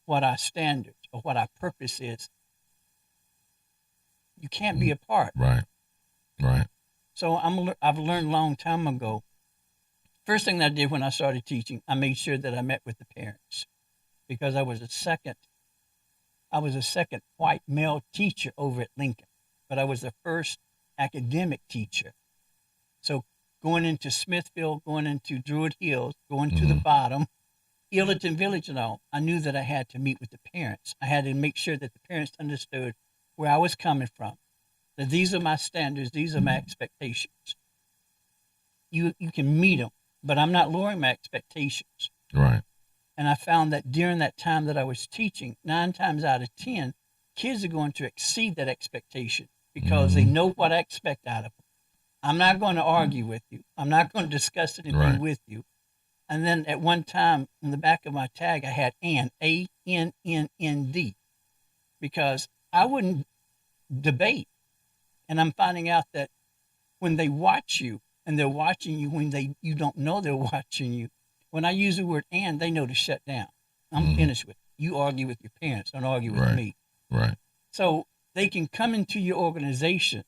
what our standards or what our purpose is, you can't be a part. Right. Right. So I've learned a long time ago. First thing that I did when I started teaching, I made sure that I met with the parents, because I was a second white male teacher over at Lincoln, but I was the first academic teacher. So going into Smithfield, going into Druid Hills, going to the bottom, Illiton Village and all, I knew that I had to meet with the parents. I had to make sure that the parents understood where I was coming from, that these are my standards, these are my expectations. You can meet them, but I'm not lowering my expectations. Right. And I found that during that time that I was teaching, 9 times out of 10, kids are going to exceed that expectation, because they know what I expect out of them. I'm not going to argue with you. I'm not going to discuss anything with you. And then at one time, in the back of my tag, I had ANNND, because I wouldn't debate. And I'm finding out that when they watch you, and they're watching you when you don't know they're watching you, When I use the word "and," they know to shut down. I'm finished with it. You argue with your parents, don't argue with Right. me. Right. So they can come into your organization,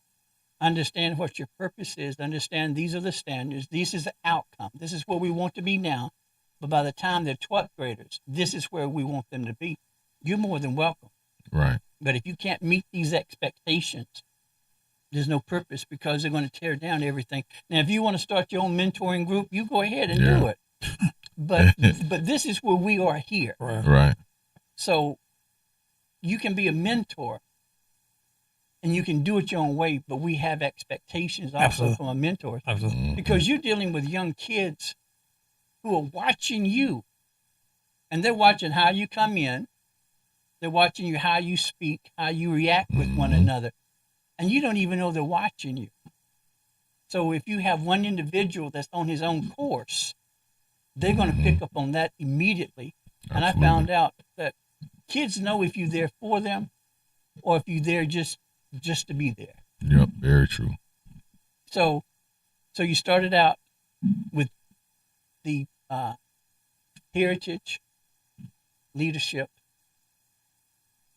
understand what your purpose is, understand these are the standards, this is the outcome, this is where we want to be now. But by the time they're 12th graders, this is where we want them to be. You're more than welcome. Right. But if you can't meet these expectations, there's no purpose because they're going to tear down everything. Now, if you want to start your own mentoring group, you go ahead and do it. But this is where we are here. Right. So you can be a mentor and you can do it your own way, but we have expectations also from a mentor. Absolutely. Because you're dealing with young kids who are watching you, and they're watching how you come in. They're watching you, how you speak, how you react with one another. And you don't even know they're watching you. So if you have one individual that's on his own course, they're going to pick up on that immediately. And Absolutely. I found out that kids know if you're there for them or if you're there just to be there. Yep. Very true. So you started out with the heritage, leadership.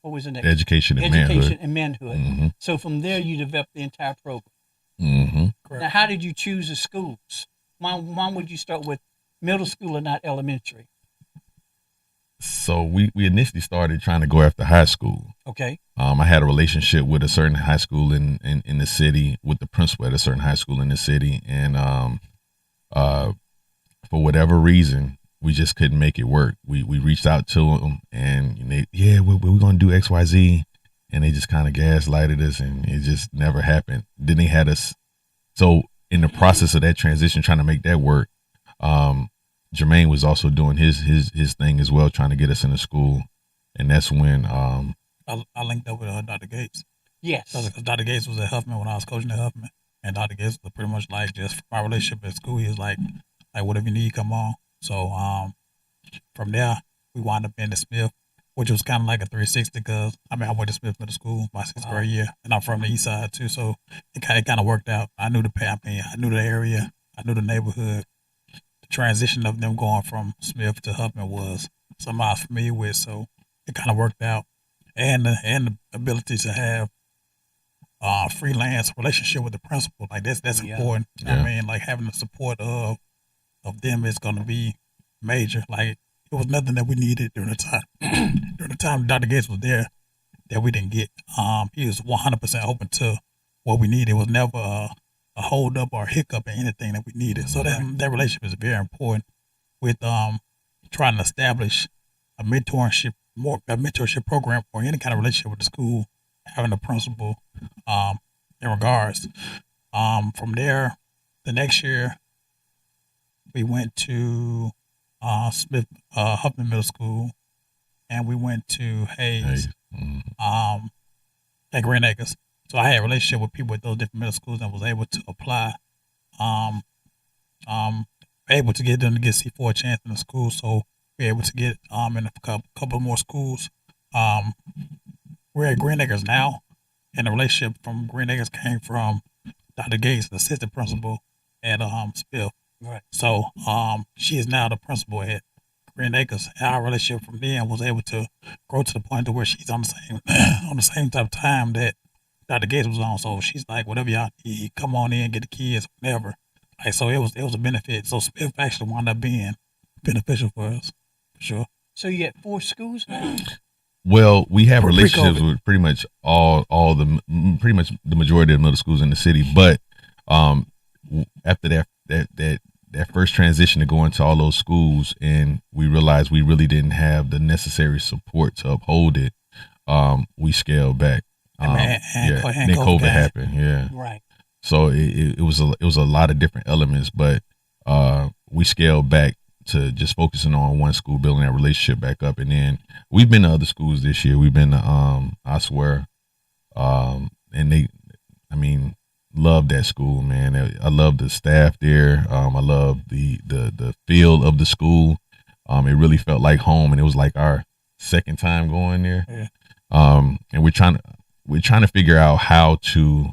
What was the next? Education and Education manhood. and manhood. Mm-hmm. So from there, you developed the entire program. Mm-hmm. Now, how did you choose the schools? Why would you start with middle school and not elementary? So we initially started trying to go after high school. Okay. I had a relationship with a certain high school in the city, with the principal at a certain high school in the city, and for whatever reason, we just couldn't make it work. We reached out to them, and we're going to do XYZ, and they just kind of gaslighted us, and it just never happened. Then they had us. So in the process of that transition, trying to make that work, Jermaine was also doing his thing as well, trying to get us into school, and that's when I linked up with Dr. Gates. Yes. Because Dr. Gates was at Huffman when I was coaching at Huffman, and Dr. Gates was pretty much like, just my relationship at school, he was like whatever you need, come on. So from there, we wound up in the Smith, which was kind of like a 360 because, I went to Smith Middle School my sixth grade year, and I'm from the east side too, so it kind of worked out. I knew I knew the area, I knew the neighborhood. The transition of them going from Smith to Huffman was something I was familiar with, so it kind of worked out. And the ability to have freelance relationship with the principal, like that's important. Yeah. Like having the support of them is going to be major. Like it was nothing that we needed during the time Dr. Gates was there that we didn't get. He was 100% open to what we needed. It was never a hold up or a hiccup in anything that we needed. So that relationship is very important with trying to establish a mentorship program or any kind of relationship with the school, having a principal in regards. From there, the next year, we went to Huffman Middle School, and we went to Hayes, at Green Acres. So I had a relationship with people at those different middle schools and was able to apply, able to get them to get C4 a chance in the school. So we were able to get in a couple more schools. We're at Green Acres now, and the relationship from Green Acres came from Dr. Gates, the assistant principal at Smith. Right. So she is now the principal at Green Acres. And our relationship from then was able to grow to the point to where she's on the same type of time that Dr. Gates was on. So she's like, whatever y'all need, come on in, get the kids, whatever. Like, so it was a benefit. So Smith actually wound up being beneficial for us, for sure. So you got 4 schools now? Well, we have relationships Pre-COVID. with pretty much pretty much the majority of the middle schools in the city. But after that first transition to go into all those schools, and we realized we really didn't have the necessary support to uphold it, we scaled back. And then COVID COVID happened. Yeah. Right. So it was a lot of different elements, but we scaled back to just focusing on one school, building that relationship back up, and then we've been to other schools this year. We've been to OZZz, and they, love that school, man. I love the staff there. I love the feel of the school. It really felt like home, and it was like our second time going there. Yeah. And we're trying to figure out how to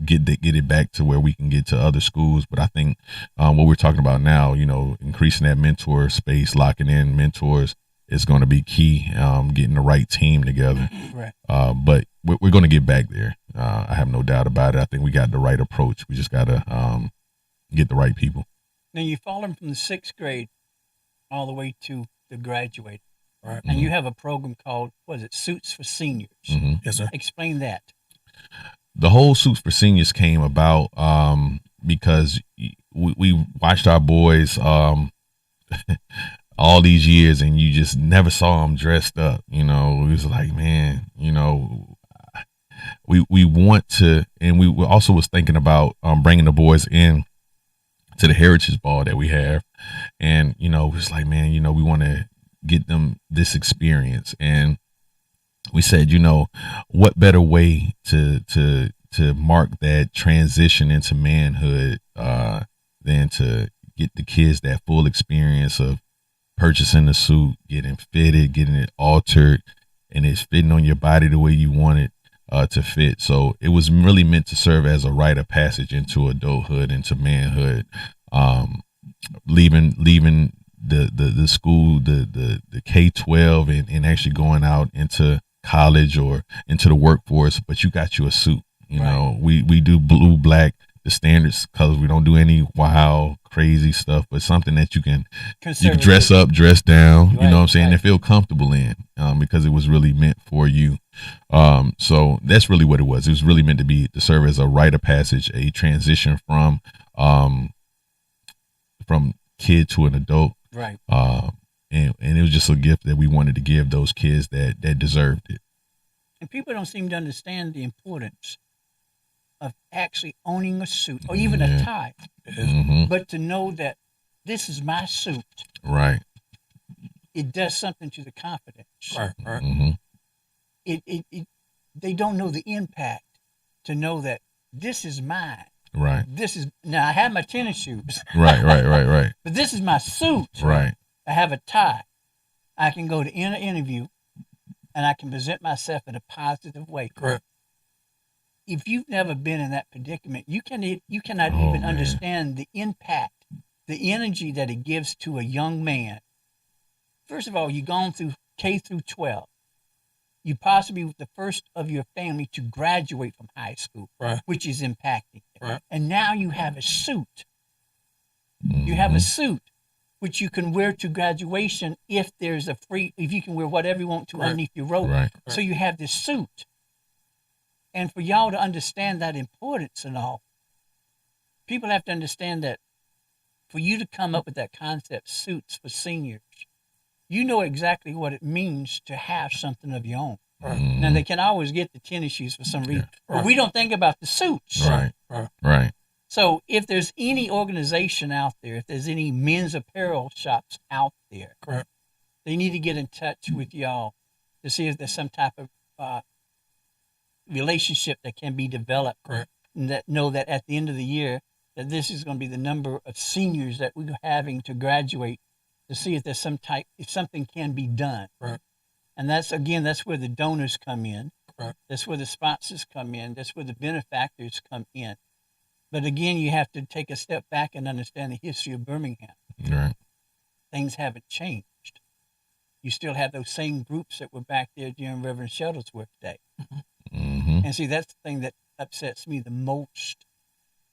get it back to where we can get to other schools. But I think what we're talking about now, increasing that mentor space, locking in mentors is going to be key. Getting the right team together. Right. But we're going to get back there. I have no doubt about it. I think we got the right approach. We just got to get the right people. Now you followed from the 6th grade all the way to the graduate. Right. And you have a program called, Suits for Seniors. Mm-hmm. Yes, sir. Explain that. The whole Suits for Seniors came about because we watched our boys all these years, and you just never saw them dressed up. It was like, man, we want to, and we also was thinking about bringing the boys in to the Heritage Ball that we have, and it was like, man, we want to get them this experience, and we said, what better way to mark that transition into manhood than to get the kids that full experience of purchasing the suit, getting fitted, getting it altered, and it's fitting on your body the way you want it to fit. So it was really meant to serve as a rite of passage into adulthood, into manhood, leaving the school, the K-12, and actually going out into college or into the workforce, but you got you a suit. We do blue, black, the standards colors. We don't do any wild, crazy stuff, but something that you can dress up, dress down, you know what I'm saying, and feel comfortable in, because it was really meant for you. So that's really what it was. It was really meant to serve as a rite of passage, a transition from kid to an adult. Right. And it was just a gift that we wanted to give those kids that deserved it. And people don't seem to understand the importance of actually owning a suit or even a tie. Mm-hmm. But to know that this is my suit. Right. It does something to the confidence. Right. Mm-hmm. They don't know the impact to know that this is mine. Right. Now I have my tennis shoes. Right. But this is my suit. Right. I have a tie. I can go to an interview and I can present myself in a positive way. Correct. If you've never been in that predicament, you cannot even understand the impact, the energy that it gives to a young man. First of all, you've gone through K through 12. You possibly were the first of your family to graduate from high school, right, which is impacting. Right. And now you have a suit. Mm-hmm. You have a suit which you can wear to graduation if you can wear whatever you want to underneath your robe. Right. So you have this suit. And for y'all to understand that importance and all, people have to understand that for you to come up with that concept, Suits for Seniors, you know exactly what it means to have something of your own. Mm-hmm. Now, they can always get the tennis shoes for some reason, but we don't think about the suits. Right. So if there's any organization out there, if there's any men's apparel shops out there, they need to get in touch with y'all to see if there's some type of relationship that can be developed, and that know that at the end of the year that this is going to be the number of seniors that we're having to graduate, to see if there's if something can be done. And that's where the donors come in. That's where the sponsors come in. That's where the benefactors come in. But again, you have to take a step back and understand the history of Birmingham. Right. Things haven't changed. You still have those same groups that were back there during Reverend Shuttlesworth Day. Mm-hmm. And see, that's the thing that upsets me the most,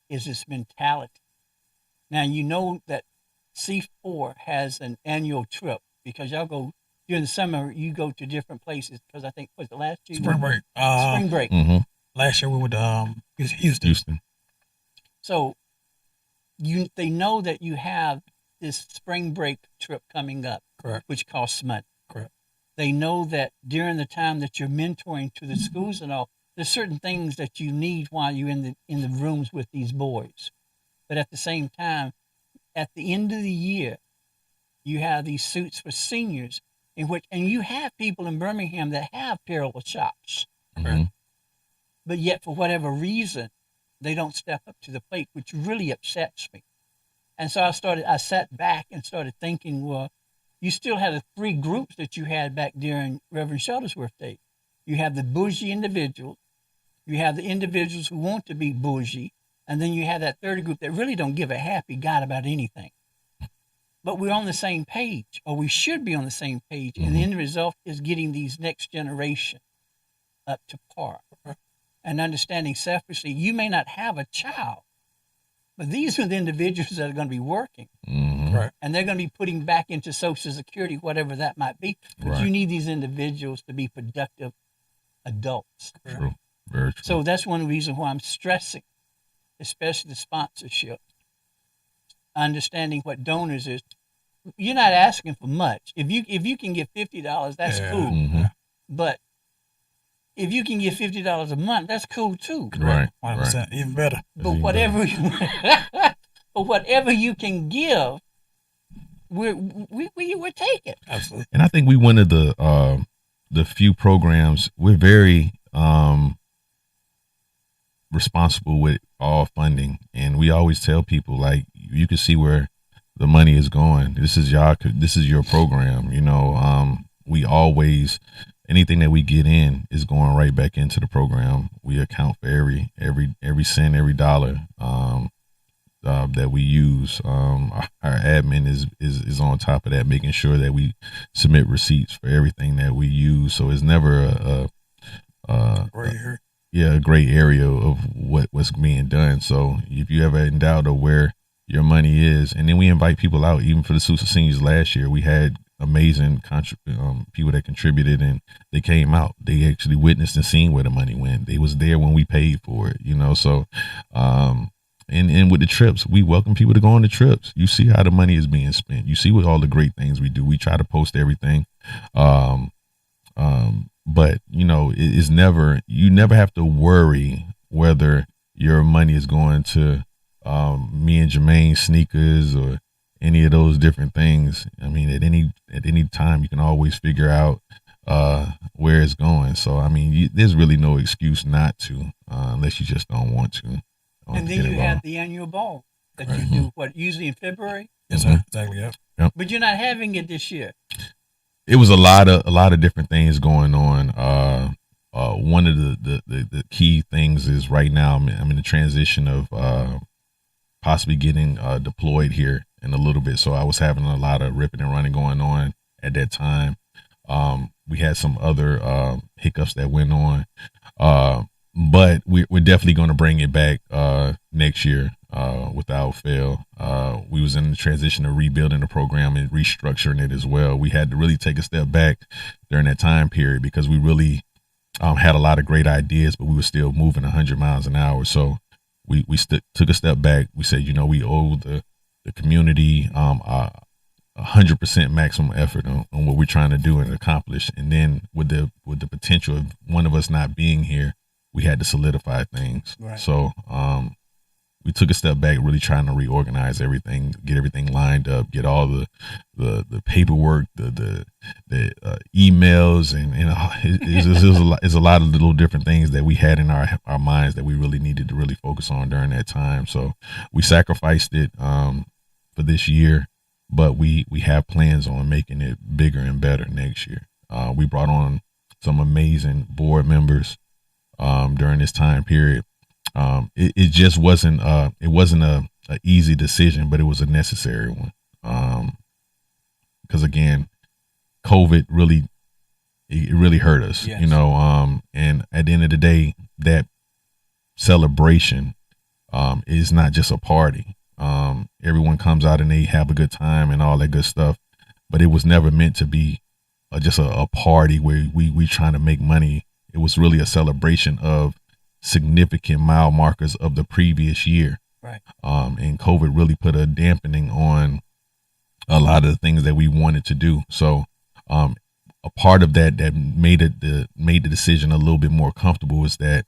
is this mentality. Now, you know that C4 has an annual trip, because y'all go during the summer, you go to different places, because I think, was it last year? Spring break. Spring break. Mm-hmm. Last year we went to Houston. So they know that you have this spring break trip coming up, which costs money. They know that during the time that you're mentoring to the schools and all, there's certain things that you need while you're in the rooms with these boys. But at the same time, at the end of the year, you have these Suits for Seniors, and you have people in Birmingham that have apparel shops. Mm-hmm. But yet, for whatever reason, they don't step up to the plate, which really upsets me. And so I sat back and started thinking, well, you still had the three groups that you had back during Reverend Shuttlesworth Day. You have the bougie individuals, You have the individuals who want to be bougie, and then you have that third group that really don't give a happy God about anything. But we're on the same page, or we should be on the same page, and the end result is getting these next generation up to par and understanding selfishly. You may not have a child, but these are the individuals that are going to be working. Right. And they're going to be putting back into Social Security, whatever that might be. But you need these individuals to be productive adults. True. Very true. So that's one reason why I'm stressing, especially the sponsorship, understanding what donors is. You're not asking for much. If you can get $50, that's cool. But if you can get $50 a month, that's cool too. Right. 100%, even better. But whatever you can give, we take it. Absolutely. And I think we one of the few programs, we're very responsible with all funding, and we always tell people, like, you can see where the money is going. This is your program. We always, anything that we get in is going right back into the program. We account for every cent, every dollar that we use. Our admin is on top of that, making sure that we submit receipts for everything that we use. So it's never a gray area of what's being done. So if you ever in doubt of where your money is, and then we invite people out, even for the Sousa Seniors last year, we had amazing people that contributed, and they came out. They actually witnessed and seen where the money went. They was there when we paid for it, So, and with the trips, we welcome people to go on the trips. You see how the money is being spent. You see what all the great things we do. We try to post everything. But it's never, you never have to worry whether your money is going to me and Jermaine sneakers or any of those different things. I mean, at any time, you can always figure out where it's going. So, I mean, there's really no excuse not to, unless you just don't want to. And then you have the annual ball that you do, usually in February? Yes, sir. Exactly, yeah. Yep. But you're not having it this year. It was a lot of different things going on. One of the key things is right now I'm in the transition of possibly getting deployed here in a little bit. So I was having a lot of ripping and running going on at that time. We had some other hiccups that went on, but we're definitely going to bring it back next year without fail. We was in the transition of rebuilding the program and restructuring it as well. We had to really take a step back during that time period because we really had a lot of great ideas, but we were still moving 100 miles an hour. So we took a step back. We said, we owe the community 100% maximum effort on what we're trying to do and accomplish. And then with the potential of one of us not being here, we had to solidify things. Right. So we took a step back, really trying to reorganize everything, get everything lined up, get all the paperwork, the emails, and it's a lot of little different things that we had in our minds that we really needed to really focus on during that time. So we sacrificed it for this year, but we have plans on making it bigger and better next year. We brought on some amazing board members during this time period. It just wasn't a easy decision, but it was a necessary one. Because again, COVID really hurt us, yes. And at the end of the day, that celebration is not just a party. Everyone comes out and they have a good time and all that good stuff, but it was never meant to be just a party where we trying to make money. It was really a celebration of significant mile markers of the previous year. Right. And COVID really put a dampening on a lot of the things that we wanted to do. So a part of that made the decision a little bit more comfortable is that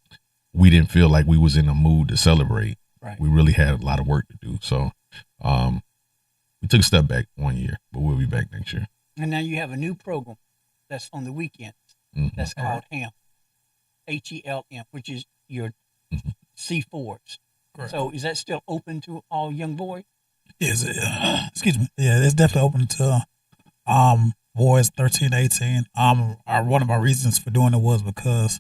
we didn't feel like we was in a mood to celebrate. Right. We really had a lot of work to do. So we took a step back 1 year, but we'll be back next year. And now you have a new program that's on the weekends. Mm-hmm. That's called HELM, HELM, which is your C4s. Correct. So is that still open to all young boys? Yes, excuse me. Yeah, it's definitely open to boys 13 to 18. One of my reasons for doing it was because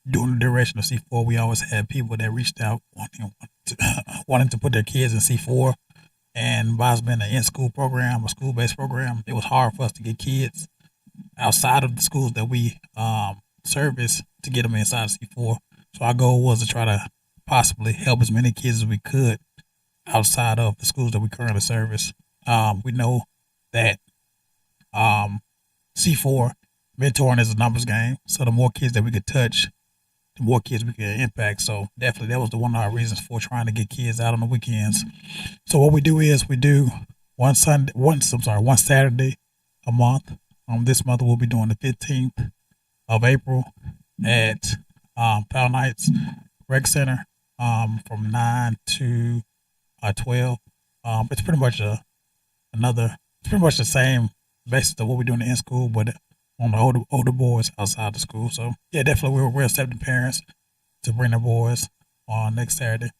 during the duration of C4, we always had people that reached out wanting to put their kids in C4. And by us being an in-school program, a school-based program, it was hard for us to get kids outside of the schools that we service to get them inside of C4. So our goal was to try to possibly help as many kids as we could outside of the schools that we currently service. We know that C4 mentoring is a numbers game. So the more kids that we could touch, the more kids we could impact. So definitely that was one of our reasons for trying to get kids out on the weekends. So what we do is we do one Saturday a month. This month we'll be doing the 15th of April at Pound Heights Rec Center from 9 to 12. It's pretty much the same basis of what we're doing in school, but on the older boys outside the school. So yeah, definitely we're accepting parents to bring their boys on next Saturday.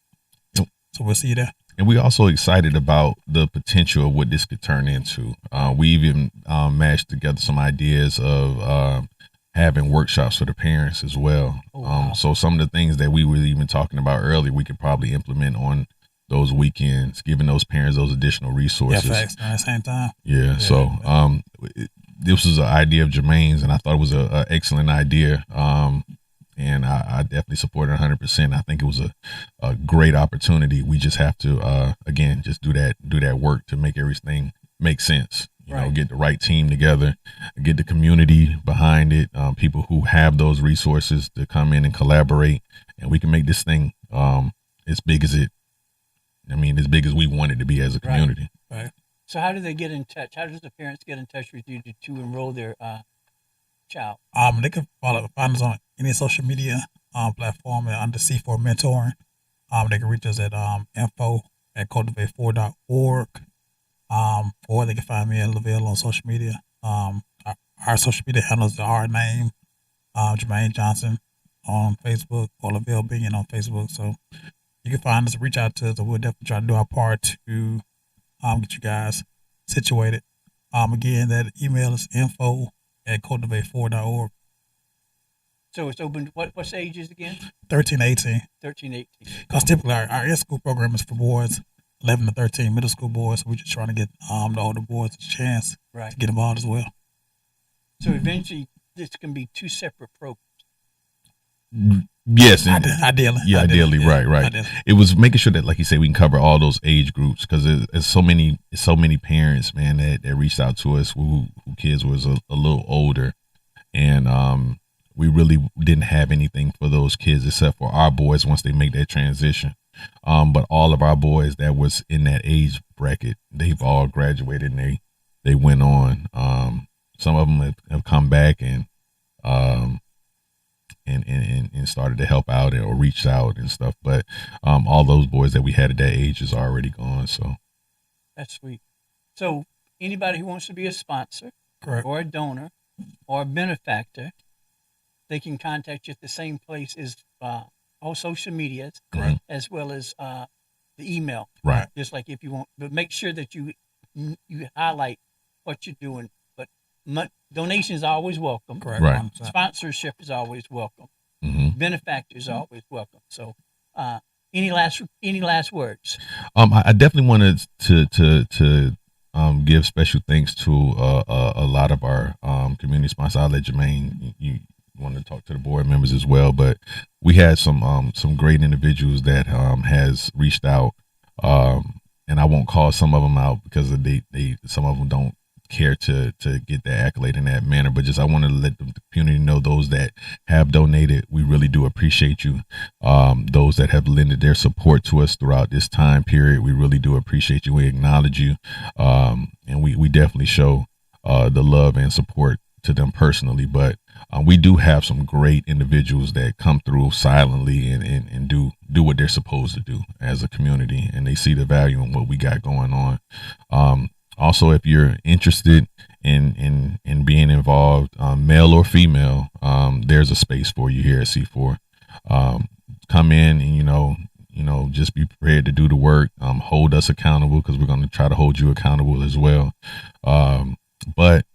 So we'll see you there. And we're also excited about the potential of what this could turn into. We even mashed together some ideas of having workshops for the parents as well. Oh, wow. So some of the things that we were even talking about earlier, we could probably implement on those weekends, giving those parents those additional resources. Yeah, facts. At the same time. Yeah. So this was an idea of Jermaine's, and I thought it was an excellent idea. And I definitely support it 100%. I think it was a great opportunity. We just have to, again, just do that work to make everything make sense. You know, get the right team together, get the community behind it, people who have those resources to come in and collaborate, and we can make this thing as big as as big as we want it to be as a community. Right. So how do they get in touch? How does the parents get in touch with you to enroll their child? They can find us on any social media platform under C4 Mentoring. They can reach us at info@cultivate4.org. Or they can find me at Lavelle on social media. Our social media handles are our name, Jermaine Johnson on Facebook, or Lavelle Binion on Facebook. So you can find us, reach out to us, and we'll definitely try to do our part to get you guys situated. Again, that email is info@cultivate4.org. So it's open. What's the ages again? 13 to 18. 13, 18. Because typically our in-school program is for boys 11 to 13, middle school boys. So we're just trying to get the older boys a chance to get involved as well. So eventually, this can be two separate programs. Yes, ideally. Yeah, ideally, right. Ideally. It was making sure that, like you say, we can cover all those age groups, because it's so many parents, man, that reached out to us who kids was a little older, and we really didn't have anything for those kids except for our boys once they make that transition. But all of our boys that was in that age bracket, they've all graduated and they went on. Some of them have come back and started to help out or reached out and stuff. But all those boys that we had at that age is already gone. So that's sweet. So anybody who wants to be a sponsor, correct, or a donor or a benefactor, they can contact you at the same place as all social medias, correct, as well as the email. Right. Just like if you want, but make sure that you highlight what you're doing. But donations are always welcome. Correct. Right. Sponsorship is always welcome. Mm-hmm. Benefactors are always welcome. So, any last words? I definitely wanted to give special thanks to a lot of our community sponsors. I'll let Jermaine, you want to talk to the board members as well, but we had some great individuals that has reached out, and I won't call some of them out because they some of them don't care to get that accolade in that manner, but just I want to let the community know, those that have donated, we really do appreciate you. Those that have lended their support to us throughout this time period, we really do appreciate you. We acknowledge you, and we definitely show the love and support to them personally. But we do have some great individuals that come through silently and do what they're supposed to do as a community, and they see the value in what we got going on. Also, if you're interested in being involved, male or female, there's a space for you here at C4. Come in and just be prepared to do the work. Hold us accountable, because we're going to try to hold you accountable as well. But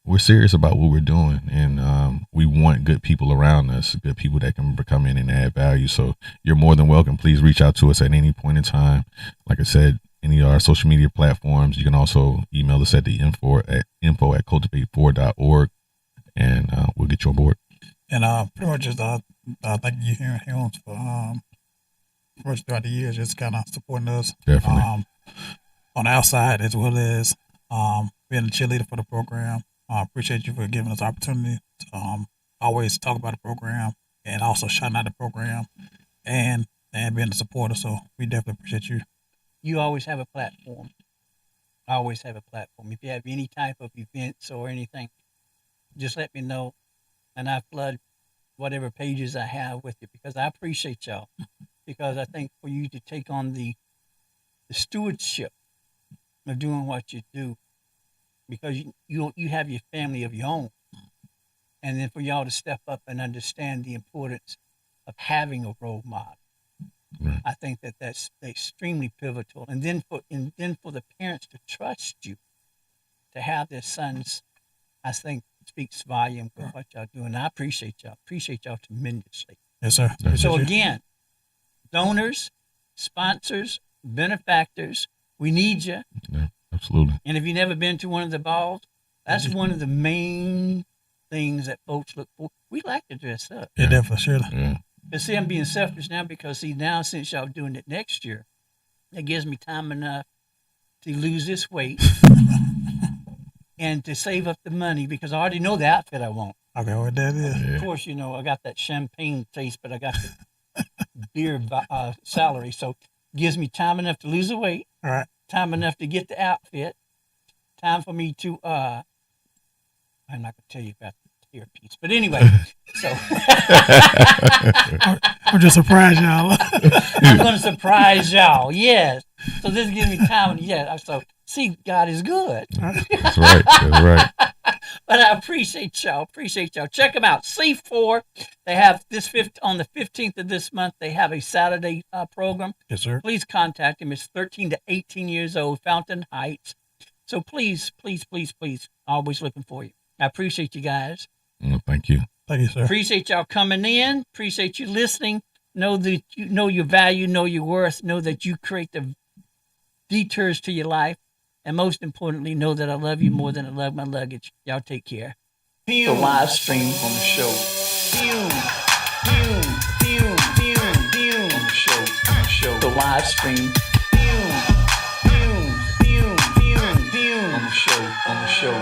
we're serious about what we're doing, and we want good people around us, good people that can come in and add value. So you're more than welcome. Please reach out to us at any point in time. Like I said, any of our social media platforms. You can also email us at the info at cultivate4.org, and we'll get you on board. And pretty much just thank you here for pretty much throughout the years, just kind of supporting us. Definitely. On the outside as well as being a cheerleader for the program. Appreciate you for giving us opportunity to always talk about the program and also shouting out the program and being a supporter. So we definitely appreciate you. You always have a platform. I always have a platform. If you have any type of events or anything, just let me know, and I flood whatever pages I have with you, because I appreciate y'all. Because I think for you to take on the stewardship of doing what you do, because you have your family of your own, and then for y'all to step up and understand the importance of having a role model, Right. I think that's extremely pivotal. And then for the parents to trust you to have their sons, I think speaks volume for what y'all do. And I appreciate y'all tremendously. Yes, sir. So again, donors, sponsors, benefactors, we need you. Yeah, absolutely. And if you've never been to one of the balls, that's one of the main things that folks look for. We like to dress up. Yeah, definitely, sure. Yeah. But see, I'm being selfish now because now since y'all doing it next year, it gives me time enough to lose this weight and to save up the money, because I already know the outfit I want. Okay, what that is. Yeah. Of course, I got that champagne taste, but I got the beer salary. So it gives me time enough to lose the weight, All right. time enough to get the outfit, time for me to, I'm not going to tell you about the earpiece, but anyway, so. I'm just surprised, y'all. I'm going to surprise y'all, yes. So this gives me time, so see, God is good. That's right. That's right. But I appreciate y'all. Check them out. C4. They have on the 15th of this month. They have a Saturday program. Yes, sir. Please contact them. It's 13 to 18 years old, Fountain Heights. So please, always looking for you. I appreciate you guys. Well, thank you. Thank you, sir. Appreciate y'all coming in. Appreciate you listening. Know that you know your value, know your worth. Know that you create the detours to your life. And most importantly, know that I love you more than I love my luggage. Y'all take care. The live stream on the show. On the show. The live stream. On the show.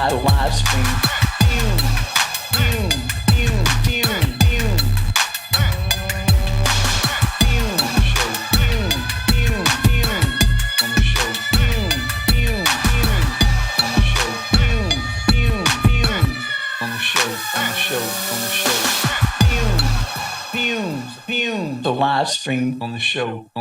The live stream. The live stream on the show.